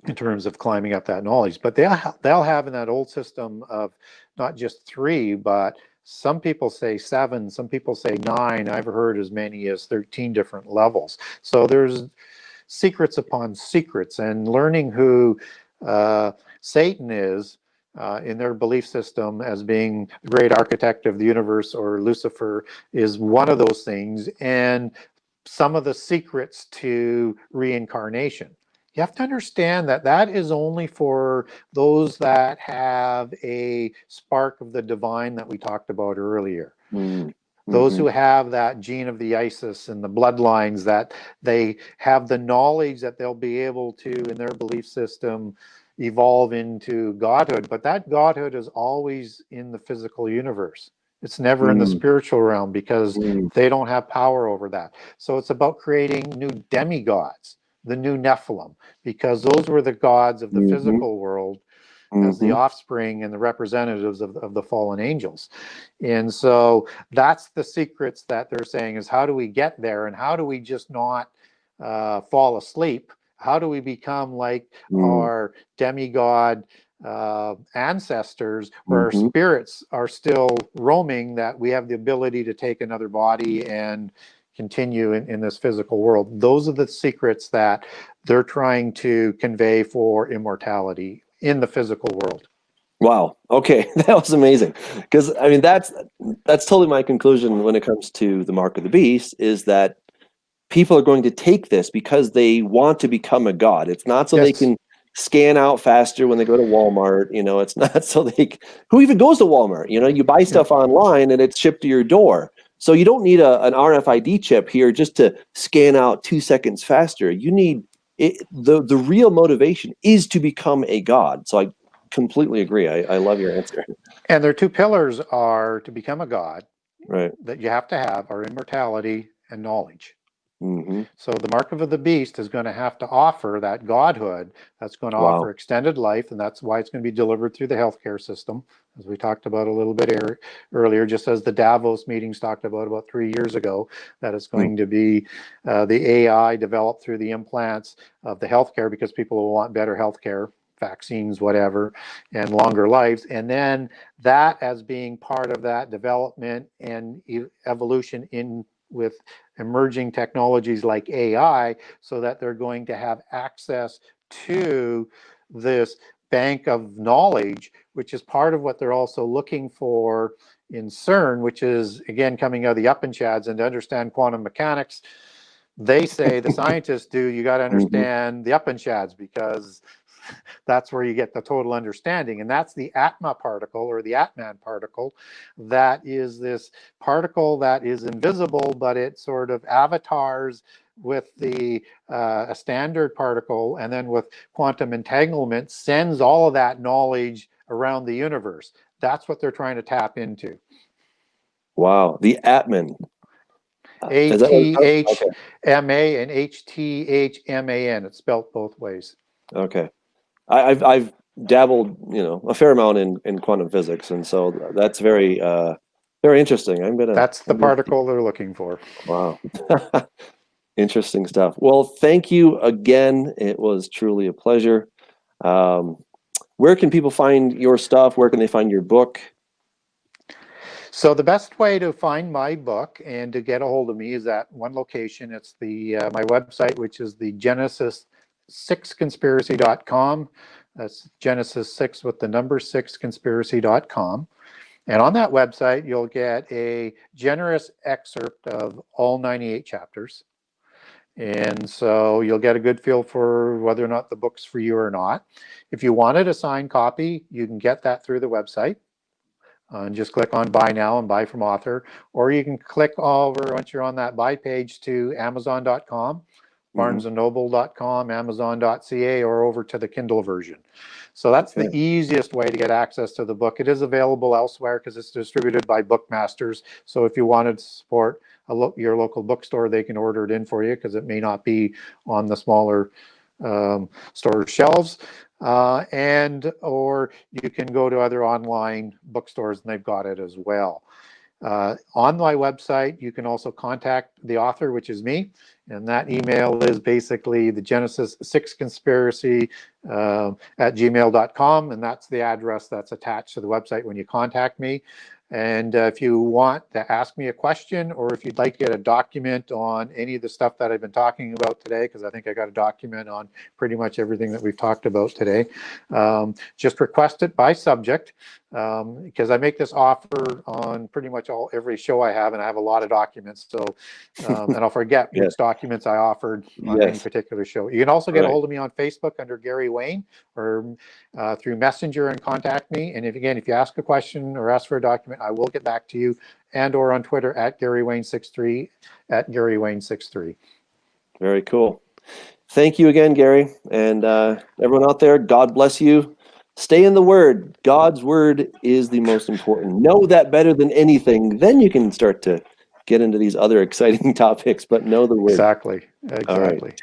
in terms of climbing up that knowledge. But they'll have in that old system of not just 3, but some people say 7, some people say 9. I've heard as many as 13 different levels. So there's secrets upon secrets, and learning who Satan is in their belief system as being the great architect of the universe, or Lucifer, is one of those things, and some of the secrets to reincarnation. You have to understand that that is only for those that have a spark of the divine that we talked about earlier. Those who have that gene of the Isis and the bloodlines, that they have the knowledge that they'll be able to, in their belief system, evolve into godhood. But that godhood is always in the physical universe. It's never in the spiritual realm, because they don't have power over that. So it's about creating new demigods, the new Nephilim, because those were the gods of the physical world as the offspring and the representatives of the fallen angels. And so that's the secrets that they're saying, is how do we get there, and how do we just not fall asleep? How do we become like our demigod ancestors, where our spirits are still roaming, that we have the ability to take another body and continue in this physical world? Those are the secrets that they're trying to convey for immortality in the physical world. Wow. Okay, that was amazing. Because I mean, that's totally my conclusion when it comes to the mark of the beast, is that people are going to take this because they want to become a god. It's not so they can scan out faster when they go to Walmart. It's not so who even goes to Walmart? You buy stuff online and it's shipped to your door. So you don't need an RFID chip here just to scan out 2 seconds faster. You need the real motivation is to become a god. So I completely agree. I love your answer. And their 2 pillars are to become a god, right, that you have to have, are immortality and knowledge. So the mark of the beast is going to have to offer that godhood. That's going to offer extended life, and that's why it's going to be delivered through the healthcare system, as we talked about a little bit earlier, just as the Davos meetings talked about 3 years ago, that it's going to be the AI developed through the implants of the healthcare, because people will want better healthcare, vaccines, whatever, and longer lives. And then that as being part of that development and evolution in with emerging technologies like AI, so that they're going to have access to this bank of knowledge, which is part of what they're also looking for in CERN, which is, again, coming out of the Upanishads. And to understand quantum mechanics, they say, the scientists do, you got to understand the Upanishads, because that's where you get the total understanding. And that's the Atma particle, or the Atman particle. That is this particle that is invisible, but it sort of avatars with the a standard particle, and then with quantum entanglement sends all of that knowledge around the universe. That's what they're trying to tap into. Wow, the Atman. ATHMA and HTHMAN. It's spelled both ways. Okay. I've dabbled, a fair amount in quantum physics, and so that's very very interesting. That's the particle they're looking for. Wow. Interesting stuff. Well, thank you again. It was truly a pleasure. Where can people find your stuff? Where can they find your book? So the best way to find my book and to get a hold of me is at one location. It's the my website, which is the Genesis6conspiracy.com. That's Genesis 6 with the number 6conspiracy.com. And on that website, you'll get a generous excerpt of all 98 chapters. And so you'll get a good feel for whether or not the book's for you or not. If you wanted a signed copy, you can get that through the website. And just click on buy now and buy from author. Or you can click over, once you're on that buy page, to Amazon.com, BarnesandNoble.com, Amazon.ca, or over to the Kindle version. So that's the easiest way to get access to the book. It is available elsewhere because it's distributed by Bookmasters. So if you wanted to support your local bookstore, they can order it in for you, because it may not be on the smaller store shelves. Or you can go to other online bookstores and they've got it as well. On my website, you can also contact the author, which is me, and that email is basically the Genesis6conspiracy at gmail.com, and that's the address that's attached to the website when you contact me. And if you want to ask me a question, or if you'd like to get a document on any of the stuff that I've been talking about today, because I think I got a document on pretty much everything that we've talked about today, just request it by subject, because I make this offer on pretty much every show I have, and I have a lot of documents. So, and I'll forget which documents I offered on any particular show. You can also get a hold of me on Facebook under Gary Wayne, or through Messenger and contact me. And if you ask a question or ask for a document, I will get back to you, and or on Twitter at GaryWayne63, at GaryWayne63. Very cool. Thank you again, Gary. And everyone out there, God bless you. Stay in the Word. God's Word is the most important. Know that better than anything. Then you can start to get into these other exciting topics, but know the Word. Exactly. All right. Take